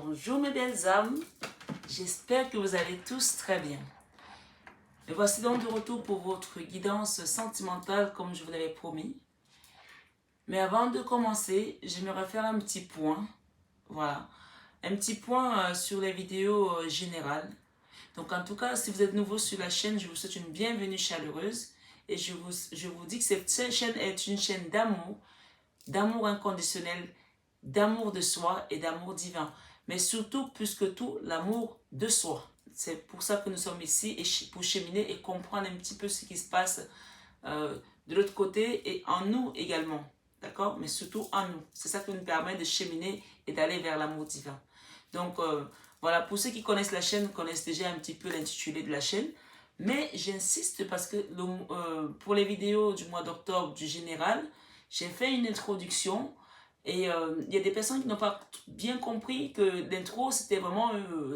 Bonjour mes belles âmes, j'espère que vous allez tous très bien. Me voici donc de retour pour votre guidance sentimentale comme je vous l'avais promis. Mais avant de commencer, j'aimerais faire un petit point, voilà, un petit point sur les vidéos générales. Donc en tout cas, si vous êtes nouveau sur la chaîne, je vous souhaite une bienvenue chaleureuse et je vous dis que cette chaîne est une chaîne d'amour inconditionnel, d'amour de soi et d'amour divin. Mais surtout, plus que tout, l'amour de soi. C'est pour ça que nous sommes ici, et pour cheminer et comprendre un petit peu ce qui se passe de l'autre côté et en nous également. D'accord? Mais surtout en nous. C'est ça qui nous permet de cheminer et d'aller vers l'amour divin. Donc, voilà, pour ceux qui connaissent la chaîne, connaissent déjà un petit peu l'intitulé de la chaîne. Mais j'insiste parce que pour les vidéos du mois d'octobre du général, j'ai fait une introduction. Et il y a des personnes qui n'ont pas bien compris que l'intro, c'était vraiment...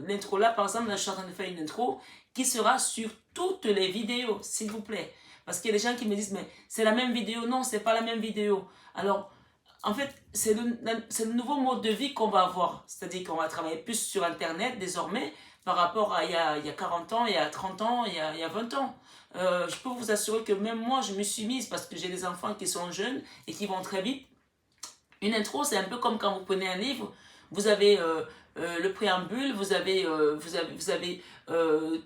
l'intro là, par exemple, là, je suis en train de faire une intro qui sera sur toutes les vidéos, s'il vous plaît. Parce qu'il y a des gens qui me disent, mais c'est la même vidéo. Non, c'est pas la même vidéo. Alors, en fait, c'est le nouveau mode de vie qu'on va avoir. C'est-à-dire qu'on va travailler plus sur Internet désormais par rapport à il y a 40 ans, il y a 30 ans, il y a 20 ans. Je peux vous assurer que même moi, je me suis mise parce que j'ai des enfants qui sont jeunes et qui vont très vite. Une intro, c'est un peu comme quand vous prenez un livre, vous avez le préambule, vous avez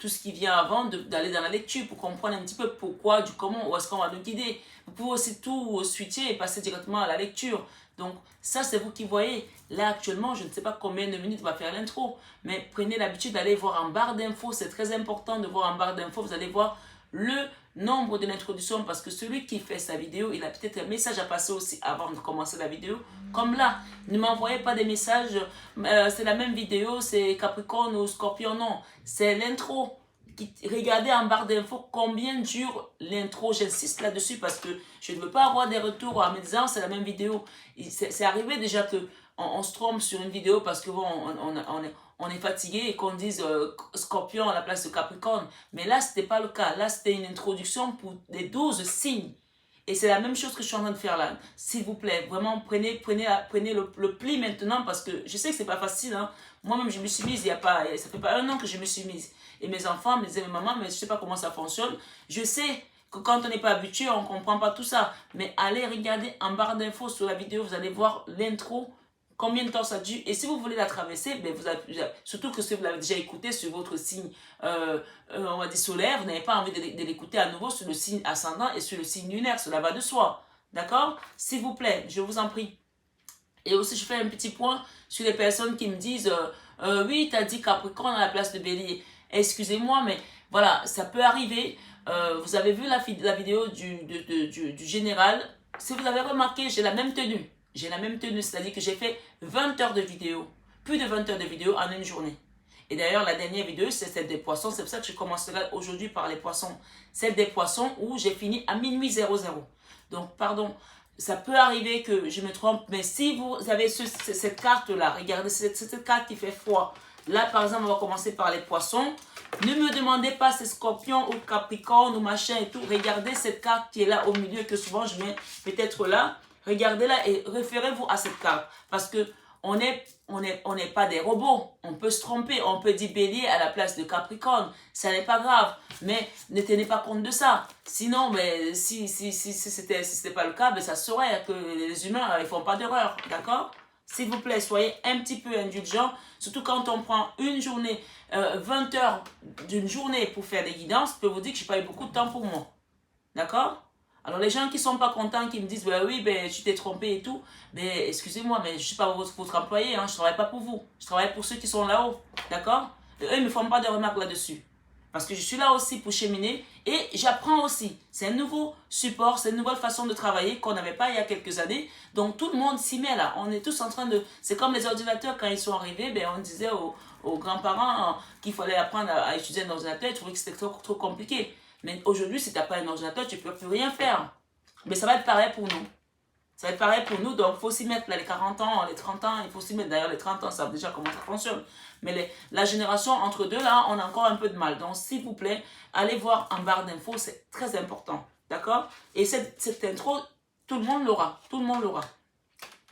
tout ce qui vient avant d'aller dans la lecture pour comprendre un petit peu pourquoi, du comment, où est-ce qu'on va nous guider. Vous pouvez aussi tout switcher et passer directement à la lecture. Donc ça, c'est vous qui voyez. Là, actuellement, je ne sais pas combien de minutes va faire l'intro, mais prenez l'habitude d'aller voir en barre d'infos. C'est très important de voir en barre d'infos. Vous allez voir le nombre de l'introduction parce que celui qui fait sa vidéo, il a peut-être un message à passer aussi avant de commencer la vidéo. Comme là, ne m'envoyez pas des messages, c'est la même vidéo, c'est Capricorne ou Scorpion, non. C'est l'intro. Regardez en barre d'infos combien dure l'intro. J'insiste là-dessus parce que je ne veux pas avoir des retours en me disant c'est la même vidéo. C'est arrivé déjà que on se trompe sur une vidéo parce que bon, on est fatigué et qu'on dise Scorpion à la place de Capricorne. Mais là, ce n'était pas le cas. Là, c'était une introduction pour les 12 signes. Et c'est la même chose que je suis en train de faire là. S'il vous plaît, vraiment, prenez le pli maintenant parce que je sais que c'est pas facile. Hein. Moi-même, je me suis mise, ça fait pas un an que je me suis mise. Et mes enfants me disaient, maman, mais je sais pas comment ça fonctionne. Je sais que quand on n'est pas habitué, on comprend pas tout ça. Mais allez regarder en barre d'infos sur la vidéo, vous allez voir l'intro. Combien de temps ça dure? Et si vous voulez la traverser, ben surtout que si vous l'avez déjà écouté sur votre signe, on va dire solaire, vous n'avez pas envie de l'écouter à nouveau sur le signe ascendant et sur le signe lunaire, cela va de soi. D'accord? S'il vous plaît, je vous en prie. Et aussi, je fais un petit point sur les personnes qui me disent oui, tu as dit Capricorne à la place de Bélier. Excusez-moi, mais voilà, ça peut arriver. Vous avez vu la vidéo du général. Si vous avez remarqué, j'ai la même tenue. J'ai la même tenue, c'est-à-dire que j'ai fait 20 heures de vidéo. Plus de 20 heures de vidéo en une journée. Et d'ailleurs, la dernière vidéo, c'est celle des poissons. C'est pour ça que je commencerai aujourd'hui par les poissons. Celle des poissons où j'ai fini à minuit 00. Donc, pardon, ça peut arriver que je me trompe. Mais si vous avez cette carte-là, regardez, cette carte qui fait froid. Là, par exemple, on va commencer par les poissons. Ne me demandez pas si c'est Scorpion ou Capricorne ou machin et tout. Regardez cette carte qui est là au milieu que souvent je mets peut-être là. Regardez-la et référez-vous à cette carte. Parce que on n'est pas des robots. On peut se tromper. On peut dire Bélier à la place de Capricorne. Ça n'est pas grave. Mais ne tenez pas compte de ça. Sinon, mais si c'était pas le cas, ben ça saurait que les humains, ils font pas d'erreur. D'accord? S'il vous plaît, soyez un petit peu indulgents. Surtout quand on prend une journée, 20 heures d'une journée pour faire des guidances, je peux vous dire que je n'ai pas eu beaucoup de temps pour moi. D'accord? Alors les gens qui ne sont pas contents, qui me disent bah, oui, ben, tu t'es trompé et tout, ben, excusez-moi, mais je ne suis pas votre employé, hein, je ne travaille pas pour vous. Je travaille pour ceux qui sont là-haut. D'accord? Et eux, ils ne me font pas de remarques là-dessus. Parce que je suis là aussi pour cheminer et j'apprends aussi. C'est un nouveau support, c'est une nouvelle façon de travailler qu'on n'avait pas il y a quelques années. Donc tout le monde s'y met là. On est tous en train de... C'est comme les ordinateurs quand ils sont arrivés, ben, on disait aux grands-parents qu'il fallait apprendre à utiliser un ordinateur. Ils trouvaient que c'était trop compliqué. Mais aujourd'hui, si tu n'as pas un ordinateur, tu ne peux plus rien faire. Mais ça va être pareil pour nous. Ça va être pareil pour nous, donc il faut s'y mettre là, les 40 ans, les 30 ans, il faut s'y mettre. D'ailleurs, les 30 ans, ça savent déjà comment ça fonctionne. Mais la génération entre deux, là, on a encore un peu de mal. Donc, s'il vous plaît, allez voir en barre d'infos, c'est très important. D'accord? Et cette intro, tout le monde l'aura. Tout le monde l'aura.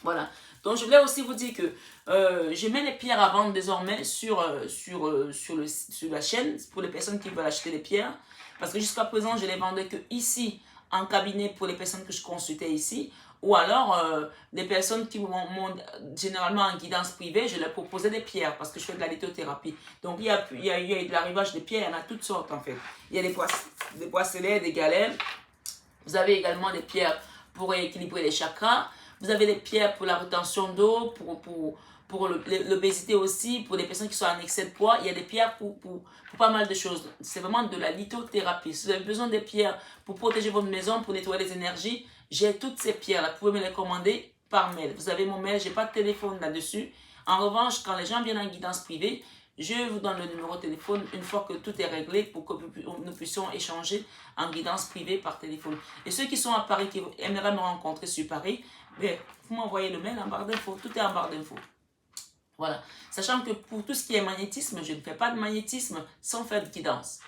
Voilà. Donc, je voulais aussi vous dire que je mets les pierres à vendre désormais sur la chaîne pour les personnes qui veulent acheter les pierres. Parce que jusqu'à présent, je les vendais que ici, en cabinet pour les personnes que je consultais ici. Ou alors, des personnes qui m'ont généralement en guidance privée, je leur proposais des pierres parce que je fais de la lithothérapie. Donc, il y a eu de l'arrivage de pierres, il y en a toutes sortes en fait. Il y a des bracelets, des galets. Vous avez également des pierres pour équilibrer les chakras. Vous avez des pierres pour la rétention d'eau, pour l'obésité aussi, pour les personnes qui sont en excès de poids. Il y a des pierres pour pas mal de choses. C'est vraiment de la lithothérapie. Si vous avez besoin des pierres pour protéger votre maison, pour nettoyer les énergies, j'ai toutes ces pierres-là. Vous pouvez me les commander par mail. Vous avez mon mail, je n'ai pas de téléphone là-dessus. En revanche, quand les gens viennent en guidance privée, je vous donne le numéro de téléphone une fois que tout est réglé pour que nous puissions échanger en guidance privée par téléphone. Et ceux qui sont à Paris, qui aimeraient me rencontrer sur Paris, vous m'envoyez le mail en barre d'infos. Tout est en barre d'infos. Voilà. Sachant que pour tout ce qui est magnétisme, je ne fais pas de magnétisme sans faire de guidance.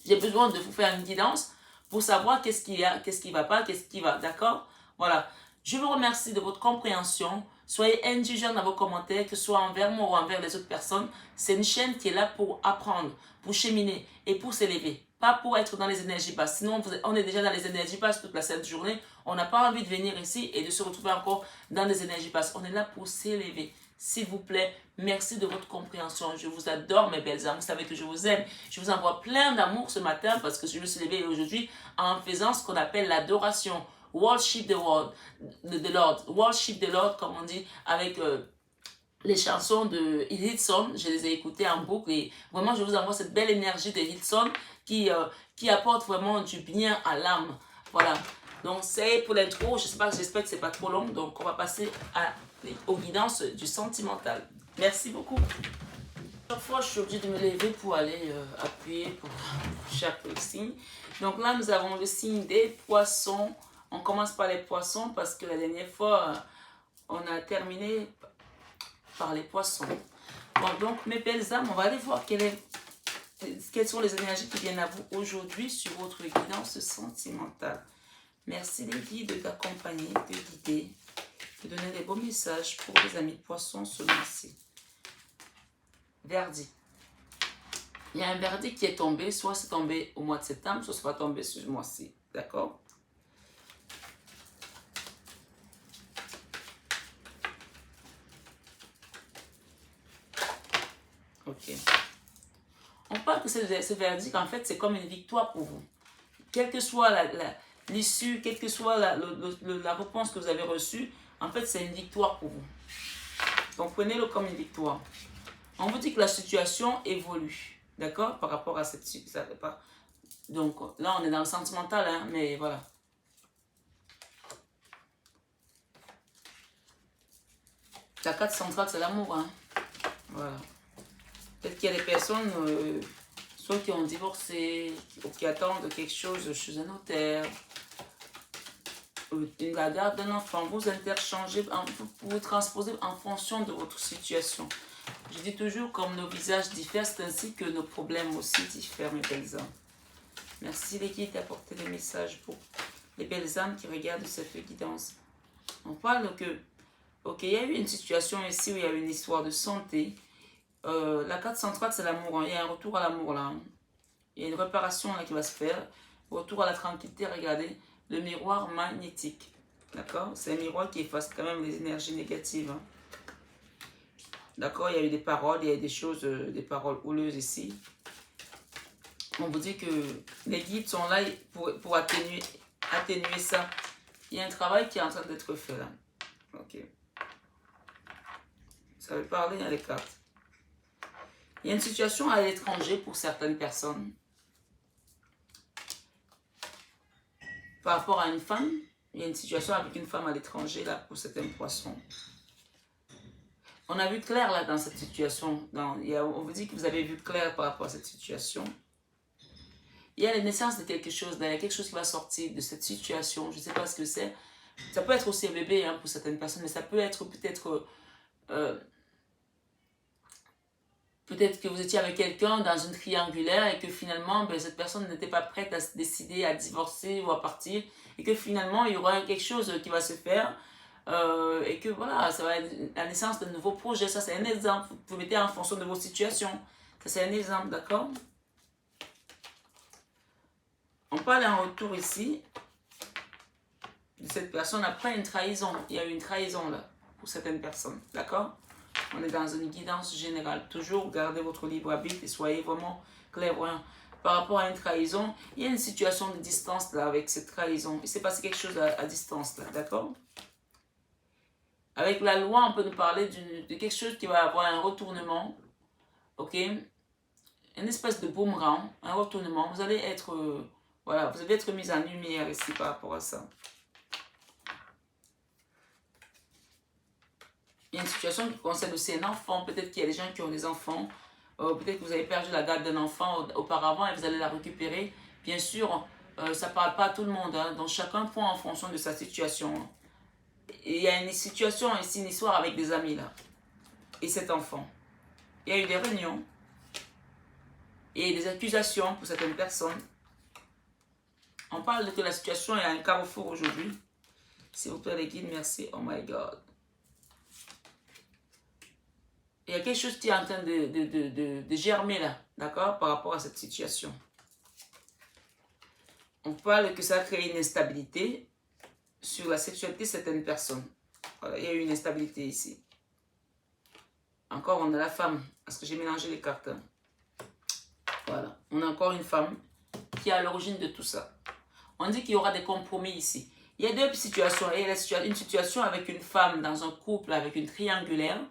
J'ai besoin de vous faire une guidance pour savoir qu'est-ce qu'il y a, qu'est-ce qui ne va pas, qu'est-ce qui va. D'accord? Voilà. Je vous remercie de votre compréhension. Soyez indulgents dans vos commentaires, que ce soit envers moi ou envers les autres personnes. C'est une chaîne qui est là pour apprendre, pour cheminer et pour s'élever. Pas pour être dans les énergies basses. Sinon, on est déjà dans les énergies basses toute la sainte journée. On n'a pas envie de venir ici et de se retrouver encore dans les énergies basses. On est là pour s'élever. S'il vous plaît, merci de votre compréhension. Je vous adore, mes belles âmes. Vous savez que je vous aime. Je vous envoie plein d'amour ce matin parce que je me suis levée aujourd'hui en faisant ce qu'on appelle l'adoration. Worship the Lord, worship the Lord, comme on dit, avec les chansons de Hillsong. Je les ai écoutées en boucle et vraiment, je vous envoie cette belle énergie de Hillsong qui apporte vraiment du bien à l'âme. Voilà. Donc, c'est pour l'intro. J'espère que c'est pas trop long. Donc, on va passer aux guidances du sentimental. Merci beaucoup. Chaque fois, je suis obligée de me lever pour aller appuyer pour chaque signe. Donc là, nous avons le signe des poissons. On commence par les poissons parce que la dernière fois, on a terminé par les poissons. Bon, donc, mes belles âmes, on va aller voir quelles sont les énergies qui viennent à vous aujourd'hui sur votre guidance sentimentale. Merci les guides d'accompagner, de guider, de donner des beaux messages pour les amis de poissons ce mois-ci. Verdict. Il y a un verdict qui est tombé, soit c'est tombé au mois de septembre, soit c'est pas tombé ce mois-ci. D'accord? Ok. On parle que ce verdict, en fait, c'est comme une victoire pour vous. Quelle que soit l'issue, quelle que soit la réponse que vous avez reçue, en fait, c'est une victoire pour vous. Donc, prenez-le comme une victoire. On vous dit que la situation évolue, d'accord, par rapport à cette situation. Donc, là, on est dans le sentimental, hein, mais voilà. La carte centrale, c'est l'amour, hein. Voilà. Peut-être qu'il y a des personnes, soit qui ont divorcé, ou qui attendent quelque chose chez un notaire, la garde d'un enfant. Vous interchangez, vous transposez en fonction de votre situation. Je dis toujours, comme nos visages diffèrent, c'est ainsi que nos problèmes aussi diffèrent, mes belles âmes. Merci les guides d'apporter des messages pour les belles âmes qui regardent cette guidance. On parle que, ok, il y a eu une situation ici où il y a eu une histoire de santé. La carte centrale, c'est l'amour. Hein. Il y a un retour à l'amour là. Hein. Il y a une réparation là qui va se faire. Retour à la tranquillité, regardez. Le miroir magnétique. D'accord? C'est un miroir qui efface quand même les énergies négatives. Hein. D'accord? Il y a eu des paroles, il y a eu des choses, des paroles houleuses ici. On vous dit que les guides sont là pour atténuer ça. Il y a un travail qui est en train d'être fait là. Ok. Ça veut parler dans les cartes. Il y a une situation à l'étranger pour certaines personnes. Par rapport à une femme, il y a une situation avec une femme à l'étranger là pour certains poissons. On a vu clair là dans cette situation. On vous dit que vous avez vu clair par rapport à cette situation. Il y a la naissance de quelque chose, là, il y a quelque chose qui va sortir de cette situation. Je ne sais pas ce que c'est. Ça peut être aussi un bébé hein, pour certaines personnes, mais ça peut être peut-être... peut-être que vous étiez avec quelqu'un dans une triangulaire et que finalement, ben, cette personne n'était pas prête à se décider à divorcer ou à partir. Et que finalement, il y aura quelque chose qui va se faire. et que voilà, ça va être la naissance de nouveaux projets. Ça, c'est un exemple. Vous mettez en fonction de vos situations. Ça, c'est un exemple, d'accord? On parle en retour ici de cette personne après une trahison. Il y a eu une trahison là, pour certaines personnes, d'accord? On est dans une guidance générale. Toujours gardez votre libre arbitre et soyez vraiment clairvoyant. Par rapport à une trahison, il y a une situation de distance là avec cette trahison. Il s'est passé quelque chose à distance là, d'accord? Avec la loi, on peut nous parler de quelque chose qui va avoir un retournement, ok? Une espèce de boomerang, un retournement. Vous allez être, voilà, vous allez être mis en lumière ici par rapport à ça. Il y a une situation qui concerne aussi un enfant. Peut-être qu'il y a des gens qui ont des enfants. Peut-être que vous avez perdu la garde d'un enfant auparavant et vous allez la récupérer. Bien sûr, ça ne parle pas à tout le monde. Hein, donc chacun prend en fonction de sa situation. Et il y a une situation ici, une histoire avec des amis là. Et cet enfant. Il y a eu des réunions. Et des accusations pour certaines personnes. On parle de que la situation est à un carrefour aujourd'hui. S'il vous plaît les guides, merci. Oh my God. Il y a quelque chose qui est en train de germer là, d'accord, par rapport à cette situation. On parle que ça a créé une instabilité sur la sexualité de certaines personnes. Voilà, il y a eu une instabilité ici. Encore, on a la femme, parce que j'ai mélangé les cartes. Hein. Voilà, on a encore une femme qui est à l'origine de tout ça. On dit qu'il y aura des compromis ici. Il y a deux situations. Il y a une situation avec une femme dans un couple avec une triangulaire.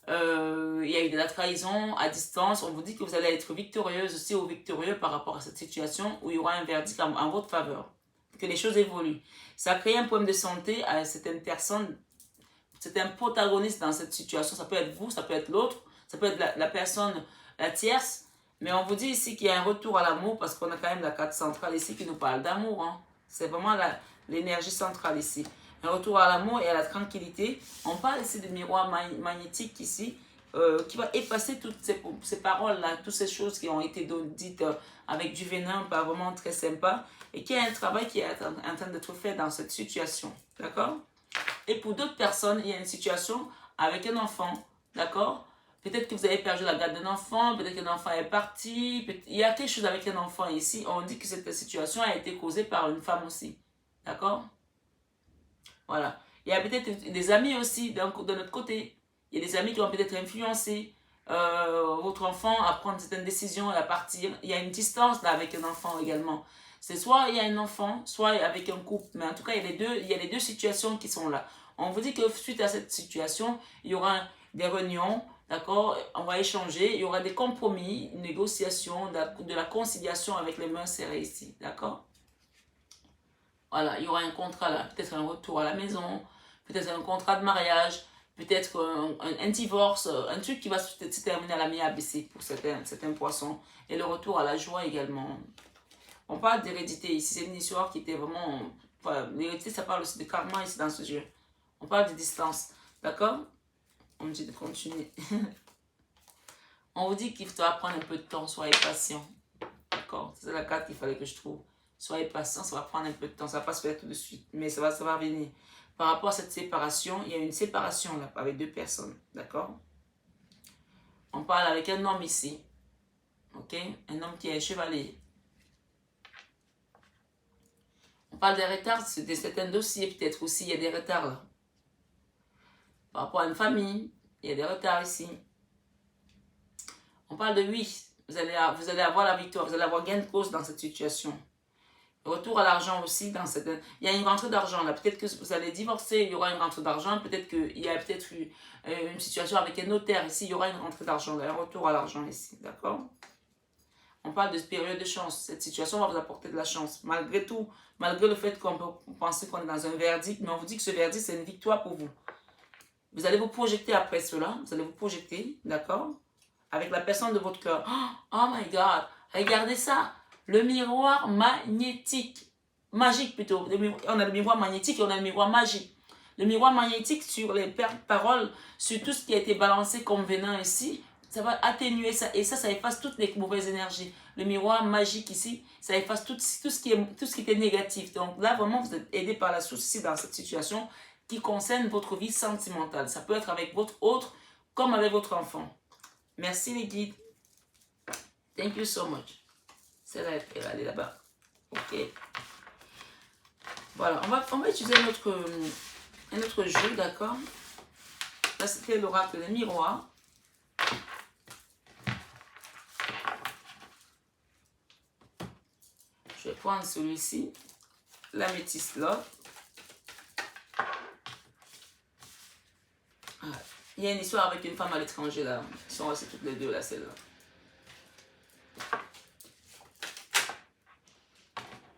Il y a eu de la trahison à distance. On vous dit que vous allez être victorieuse aussi ou victorieux par rapport à cette situation où il y aura un verdict en votre faveur. Que les choses évoluent. Ça a créé un problème de santé à certaines personnes. C'est un protagoniste dans cette situation. Ça peut être vous, ça peut être l'autre, ça peut être la personne, la tierce. Mais on vous dit ici qu'il y a un retour à l'amour parce qu'on a quand même la carte centrale ici qui nous parle d'amour. Hein. C'est vraiment l'énergie centrale ici. Un retour à l'amour et à la tranquillité. On parle ici de miroir magnétique ici qui va effacer toutes ces paroles-là, toutes ces choses qui ont été dites avec du venin, pas vraiment très sympa. Et qu'il y a un travail qui est en train d'être fait dans cette situation. D'accord? Et pour d'autres personnes, il y a une situation avec un enfant. D'accord? Peut-être que vous avez perdu la garde d'un enfant, peut-être qu'un enfant est parti. Il y a quelque chose avec un enfant ici. On dit que cette situation a été causée par une femme aussi. D'accord? Voilà. Il y a peut-être des amis aussi de notre côté. Il y a des amis qui ont peut-être influencé votre enfant à prendre certaines décisions et à partir. Il y a une distance là avec un enfant également. C'est soit il y a un enfant, soit avec un couple. Mais en tout cas, il y a les deux situations qui sont là. On vous dit que suite à cette situation, il y aura des réunions, d'accord? On va échanger, il y aura des compromis, une négociation, de la conciliation avec les mains serrées ici, d'accord? Voilà, il y aura un contrat là, peut-être un retour à la maison, peut-être un contrat de mariage, peut-être un divorce, un truc qui va se terminer à la mi-ABC pour certains poissons. Et le retour à la joie également. On parle d'hérédité ici, c'est une histoire qui était vraiment... Enfin, l'hérédité, ça parle aussi de karma ici dans ce jeu. On parle de distance, d'accord? On me dit de continuer. On vous dit qu'il faudra prendre un peu de temps, soyez patient. D'accord? C'est la carte qu'il fallait que je trouve. Soyez patient, ça va prendre un peu de temps, ça va pas se faire tout de suite, mais ça va venir. Par rapport à cette séparation, il y a une séparation là, avec deux personnes, d'accord? On parle avec un homme ici, ok? Un homme qui est un chevalier. On parle des retards, de certains dossiers peut-être aussi, il y a des retards là. Par rapport à une famille, il y a des retards ici. On parle de oui, vous allez avoir la victoire, vous allez avoir gain de cause dans cette situation. Retour à l'argent aussi, il y a une rentrée d'argent là. Peut-être que vous allez divorcer, il y aura une rentrée d'argent. Peut-être qu'il y a peut-être une situation avec un notaire ici, il y aura une rentrée d'argent, un retour à l'argent ici, d'accord? On parle de période de chance. Cette situation va vous apporter de la chance. Malgré tout, malgré le fait qu'on peut penser qu'on est dans un verdict, mais on vous dit que ce verdict, c'est une victoire pour vous. Vous allez vous projeter après cela, vous allez vous projeter, d'accord? Avec la personne de votre cœur. Oh my God, regardez ça. Le miroir magnétique, magique plutôt. On a le miroir magnétique et on a le miroir magique. Le miroir magnétique sur les paroles, sur tout ce qui a été balancé comme venin ici, ça va atténuer ça. Et ça efface toutes les mauvaises énergies. Le miroir magique ici, ça efface tout ce qui était négatif. Donc là, vraiment, vous êtes aidé par la source ici dans cette situation. qui concerne votre vie sentimentale. Ça peut être avec votre autre comme avec votre enfant. Merci les guides. Thank you so much. Celle-là, elle va aller là-bas. Ok. Voilà, on va utiliser un autre jeu, d'accord? Là, c'était l'oracle des miroirs. Je vais prendre celui-ci. L'améthyste là. Ah, il y a une histoire avec une femme à l'étranger là. Ils sont restés toutes les deux là, celle-là.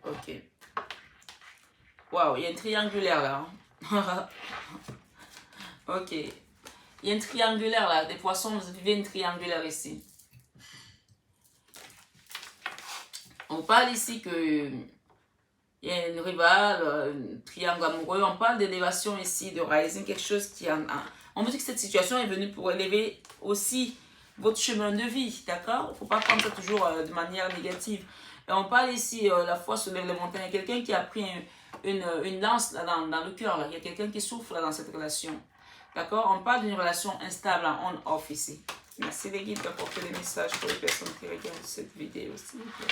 Ok. Waouh, il y a une triangulaire là. Ok. Il y a une triangulaire là. Des poissons, vous vivez une triangulaire ici. On parle ici que il y a une rivale, un triangle amoureux. On parle d'élévation ici, de rising, quelque chose qui en a. On vous dit que cette situation est venue pour élever aussi votre chemin de vie, d'accord? Il ne faut pas prendre ça toujours de manière négative. Et on parle ici, la foi se lève les montagnes. Il y a quelqu'un qui a pris une lance là, dans le cœur. Là. Il y a quelqu'un qui souffre là, dans cette relation. D'accord? On parle d'une relation instable en on-off ici. Merci les guides d'apporter des messages pour les personnes qui regardent cette vidéo, s'il vous plaît.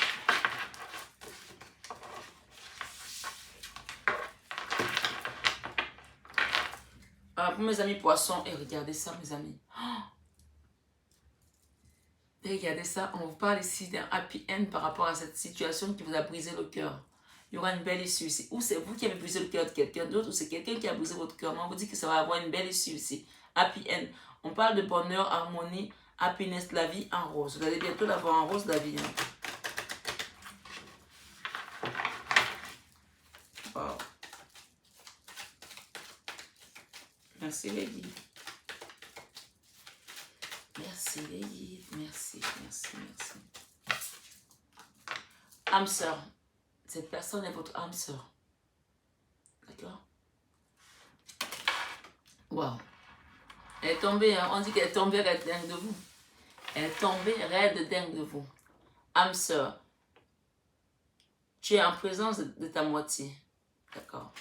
Pour mes amis poissons, et regardez ça mes amis. Et regardez ça, on vous parle ici d'un happy end par rapport à cette situation qui vous a brisé le cœur. Il y aura une belle issue ici. Ou c'est vous qui avez brisé le cœur de quelqu'un d'autre, ou c'est quelqu'un qui a brisé votre cœur. Mais on vous dit que ça va avoir une belle issue ici. Happy end. On parle de bonheur, harmonie, happiness, la vie en rose. Vous allez bientôt l'avoir en rose, la vie. Hein. Wow. Merci les guides. Merci les guides. Merci, merci, merci. Âme sœur. Cette personne est votre âme sœur. D'accord? Wow. Elle est tombée, hein? On dit qu'elle est tombée raide dingue de vous. Elle est tombée raide dingue de vous. Âme sœur. Tu es en présence de ta moitié. D'accord?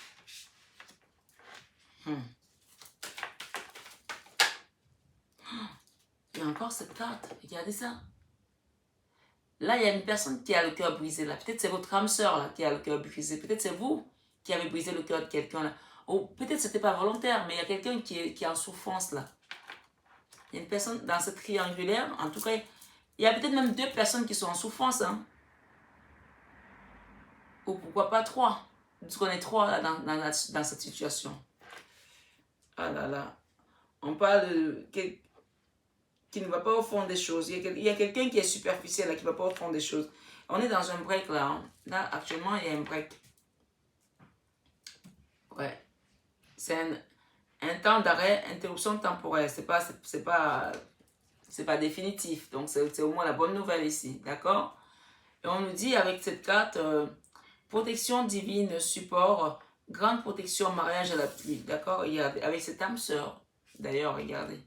Il y a encore cette carte. Regardez ça. Là, il y a une personne qui a le cœur brisé. Là, peut-être c'est votre âme sœur là, qui a le cœur brisé. Peut-être c'est vous qui avez brisé le cœur de quelqu'un là. Ou peut-être ce n'était pas volontaire, mais il y a quelqu'un qui est en souffrance là. Il y a une personne dans cette triangulaire. En tout cas, il y a peut-être même 2 personnes qui sont en souffrance. Hein. Ou pourquoi pas 3. Parce qu'on est 3 là, dans cette situation. Ah là là. On parle de... qui ne va pas au fond des choses. Il y a quelqu'un qui est superficiel, là, qui ne va pas au fond des choses. On est dans un break, là. Hein. Là, actuellement, il y a un break. Ouais. C'est un temps d'arrêt, interruption temporaire. C'est pas définitif. Donc, c'est au moins la bonne nouvelle ici. D'accord? Et on nous dit, avec cette carte, protection divine, support, grande protection, mariage à la pluie. D'accord? Avec cette âme sœur. D'ailleurs, regardez.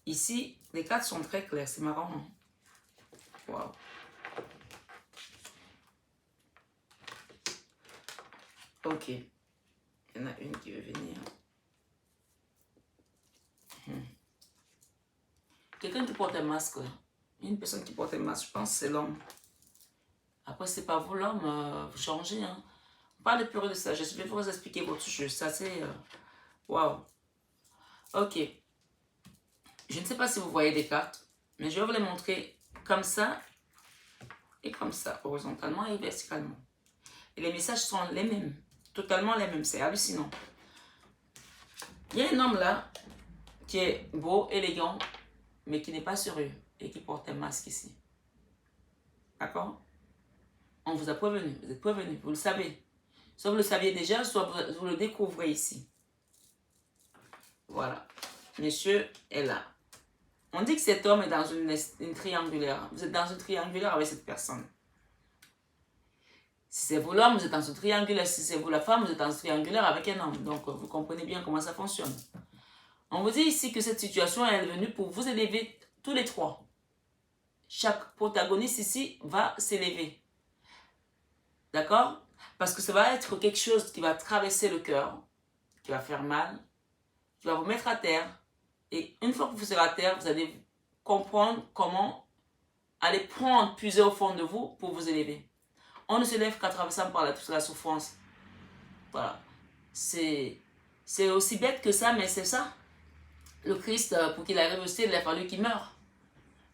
Ici, les cartes sont très claires, c'est marrant. Hein? Wow. Ok. Il y en a une qui veut venir. Quelqu'un qui porte un masque. Là. Une personne qui porte un masque, je pense que c'est l'homme. Après, c'est pas vous l'homme, vous changez. Hein? On parle de purée de sagesse. Je vais vous expliquer votre jeu. Ça, c'est... Wow. Ok. Je ne sais pas si vous voyez des cartes, mais je vais vous les montrer comme ça et comme ça, horizontalement et verticalement. Et les messages sont les mêmes, totalement les mêmes, c'est hallucinant. Il y a un homme là qui est beau, élégant, mais qui n'est pas sérieux et qui porte un masque ici. D'accord? On vous a prévenu, vous êtes prévenu, vous le savez. Soit vous le saviez déjà, soit vous le découvrez ici. Voilà. Monsieur est là. On dit que cet homme est dans une triangulaire. Vous êtes dans une triangulaire avec cette personne. Si c'est vous l'homme, vous êtes dans une triangulaire. Si c'est vous la femme, vous êtes dans une triangulaire avec un homme. Donc, vous comprenez bien comment ça fonctionne. On vous dit ici que cette situation est venue pour vous élever tous les 3. Chaque protagoniste ici va s'élever. D'accord? Parce que ça va être quelque chose qui va traverser le cœur. qui va faire mal, qui va vous mettre à terre. Et une fois que vous serez à terre, vous allez comprendre comment aller prendre, puiser au fond de vous pour vous élever. On ne se lève qu'à traversant par toute la souffrance. Voilà. C'est aussi bête que ça, mais c'est ça. Le Christ, pour qu'il arrive au ciel, il a fallu qu'il meure.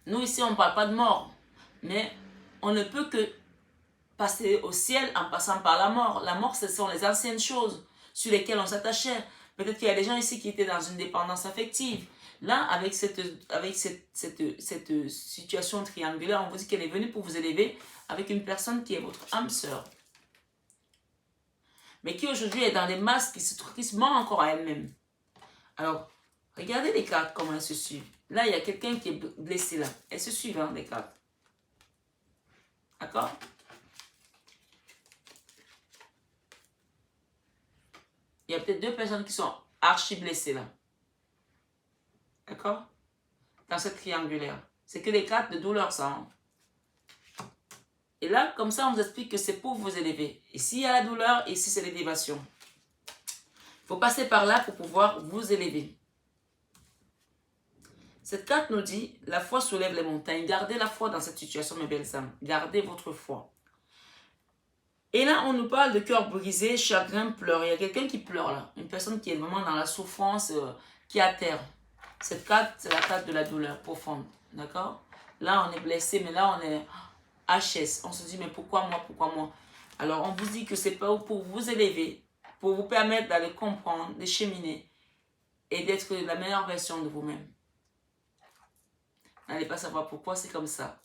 Nous, ici, on ne parle pas de mort. Mais on ne peut que passer au ciel en passant par la mort. La mort, ce sont les anciennes choses sur lesquelles on s'attachait. Peut-être qu'il y a des gens ici qui étaient dans une dépendance affective. Là, avec cette situation triangulaire, on vous dit qu'elle est venue pour vous élever avec une personne qui est votre âme sœur. Mais qui aujourd'hui est dans des masques qui se ment encore à elle-même. Alors, regardez les cartes, comment elles se suivent. Là, il y a quelqu'un qui est blessé là. Elles se suivent, hein, les cartes. D'accord? Il y a peut-être 2 personnes qui sont archi blessées là. D'accord? Dans cette triangulaire. C'est que les cartes de douleur, ça. Hein? Et là, comme ça, on vous explique que c'est pour vous élever. Ici, il y a la douleur, et ici, c'est l'élévation. Il faut passer par là pour pouvoir vous élever. Cette carte nous dit, la foi soulève les montagnes. Gardez la foi dans cette situation, mes belles âmes. Gardez votre foi. Et là, on nous parle de cœur brisé, chagrin, pleurs. Il y a quelqu'un qui pleure là. Une personne qui est vraiment dans la souffrance, qui est à terre. Cette carte, c'est la carte de la douleur profonde. D'accord? Là, on est blessé, mais là, on est HS. On se dit, mais pourquoi moi? Pourquoi moi? Alors, on vous dit que c'est pas pour vous élever, pour vous permettre d'aller comprendre, de cheminer et d'être la meilleure version de vous-même. N'allez pas savoir pourquoi c'est comme ça.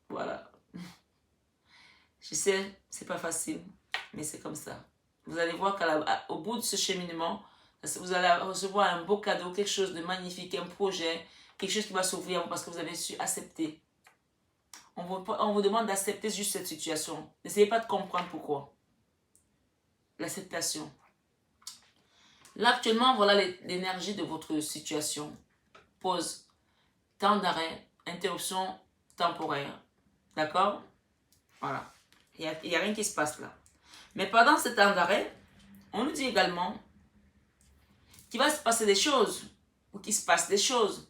Voilà. Je sais, c'est pas facile, mais c'est comme ça. Vous allez voir qu'au bout de ce cheminement, vous allez recevoir un beau cadeau, quelque chose de magnifique, un projet, quelque chose qui va s'ouvrir parce que vous avez su accepter. On vous demande d'accepter juste cette situation. N'essayez pas de comprendre pourquoi. L'acceptation. Là, actuellement, voilà l'énergie de votre situation. Pause. Temps d'arrêt. Interruption temporaire. D'accord? Voilà. Il n'y a rien qui se passe là. Mais pendant ce temps d'arrêt, on nous dit également qu'il va se passer des choses. Ou qu'il se passe des choses.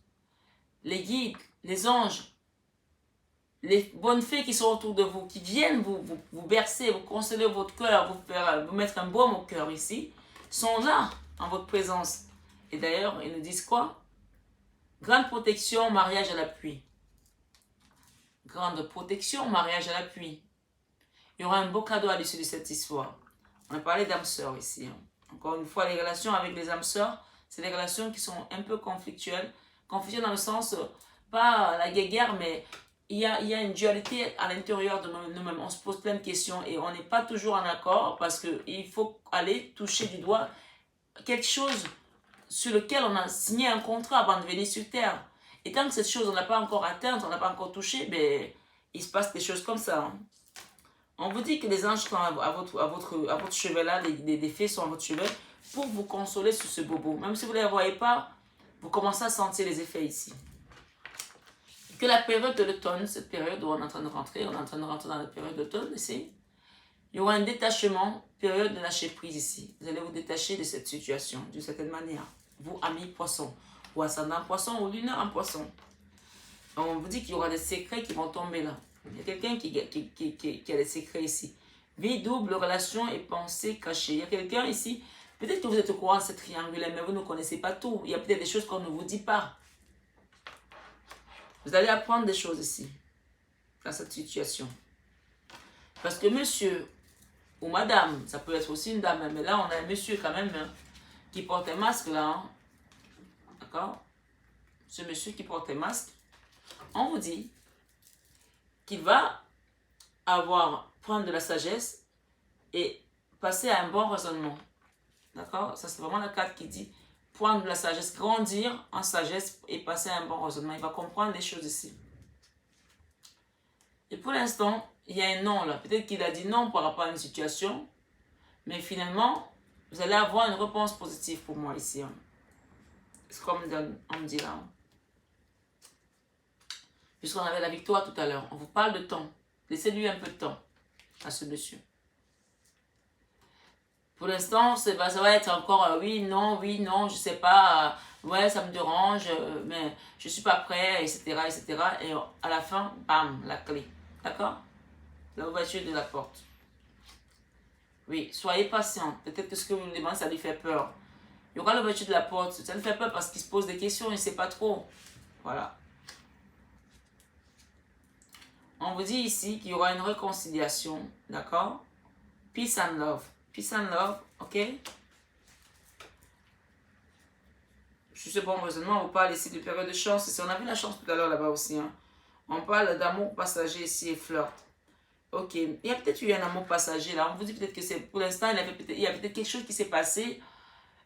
Les guides, les anges, les bonnes fées qui sont autour de vous, qui viennent vous bercer, vous consoler votre cœur, vous mettre un baume au cœur ici, sont là, en votre présence. Et d'ailleurs, ils nous disent quoi? Grande protection, mariage à l'appui. Grande protection, mariage à l'appui. Il y aura un beau cadeau à l'issue de cette histoire. On a parlé d'âmes sœurs ici. Hein. Encore une fois, les relations avec les âmes sœurs, c'est des relations qui sont un peu conflictuelles. Conflictuelles dans le sens, pas la guéguerre, mais il y a une dualité à l'intérieur de nous-mêmes. On se pose plein de questions et on n'est pas toujours en accord parce qu'il faut aller toucher du doigt quelque chose sur lequel on a signé un contrat avant de venir sur Terre. Et tant que cette chose, on n'a pas encore atteinte, on n'a pas encore touché, ben, il se passe des choses comme ça. Hein. On vous dit que les anges sont à votre chevet là, les fées sont à votre chevet pour vous consoler sur ce bobo. Même si vous ne les voyez pas, vous commencez à sentir les effets ici. Que la période de l'automne, cette période où on est en train de rentrer, dans la période d'automne ici, il y aura un détachement, période de lâcher prise ici. Vous allez vous détacher de cette situation d'une certaine manière. Vous, amis poissons, ou ascendant poisson, ou lunaire en poisson. On vous dit qu'il y aura des secrets qui vont tomber là. Il y a quelqu'un qui a des secrets ici. Vie double, relation et pensée cachée. Il y a quelqu'un ici, peut-être que vous êtes au courant de cette triangulaire, mais vous ne connaissez pas tout. Il y a peut-être des choses qu'on ne vous dit pas. Vous allez apprendre des choses ici, dans cette situation. Parce que monsieur ou madame, ça peut être aussi une dame, mais là on a un monsieur quand même hein, qui porte un masque là. Hein. D'accord? Ce monsieur qui porte un masque, on vous dit qu'il va prendre de la sagesse et passer à un bon raisonnement. D'accord? Ça c'est vraiment la carte qui dit prendre de la sagesse, grandir en sagesse et passer à un bon raisonnement. Il va comprendre les choses ici. Et pour l'instant, il y a un non là. Peut-être qu'il a dit non par rapport à une situation, mais finalement, vous allez avoir une réponse positive pour moi ici. Hein. C'est comme on me dit là. Hein. Puisqu'on avait la victoire tout à l'heure, on vous parle de temps. Laissez-lui un peu de temps à ce monsieur. Pour l'instant, ça va être encore oui, non, je sais pas, ouais, ça me dérange, mais je suis pas prêt, etc., etc. Et à la fin, bam, la clé. D'accord? L'ouverture de la porte. Oui, soyez patient. Peut-être que ce que vous me demandez, ça lui fait peur. Il y aura l'ouverture de la porte. Ça lui fait peur parce qu'il se pose des questions, il ne sait pas trop. Voilà. On vous dit ici qu'il y aura une réconciliation. D'accord? Peace and love. Peace and love, ok? Je suis bon raisonnement, on parle ici de période de chance. Si on a vu la chance tout à l'heure là-bas aussi. Hein. On parle d'amour passager ici et flirt. Ok, il y a peut-être eu un amour passager là. On vous dit peut-être que c'est pour l'instant, il y a peut-être quelque chose qui s'est passé.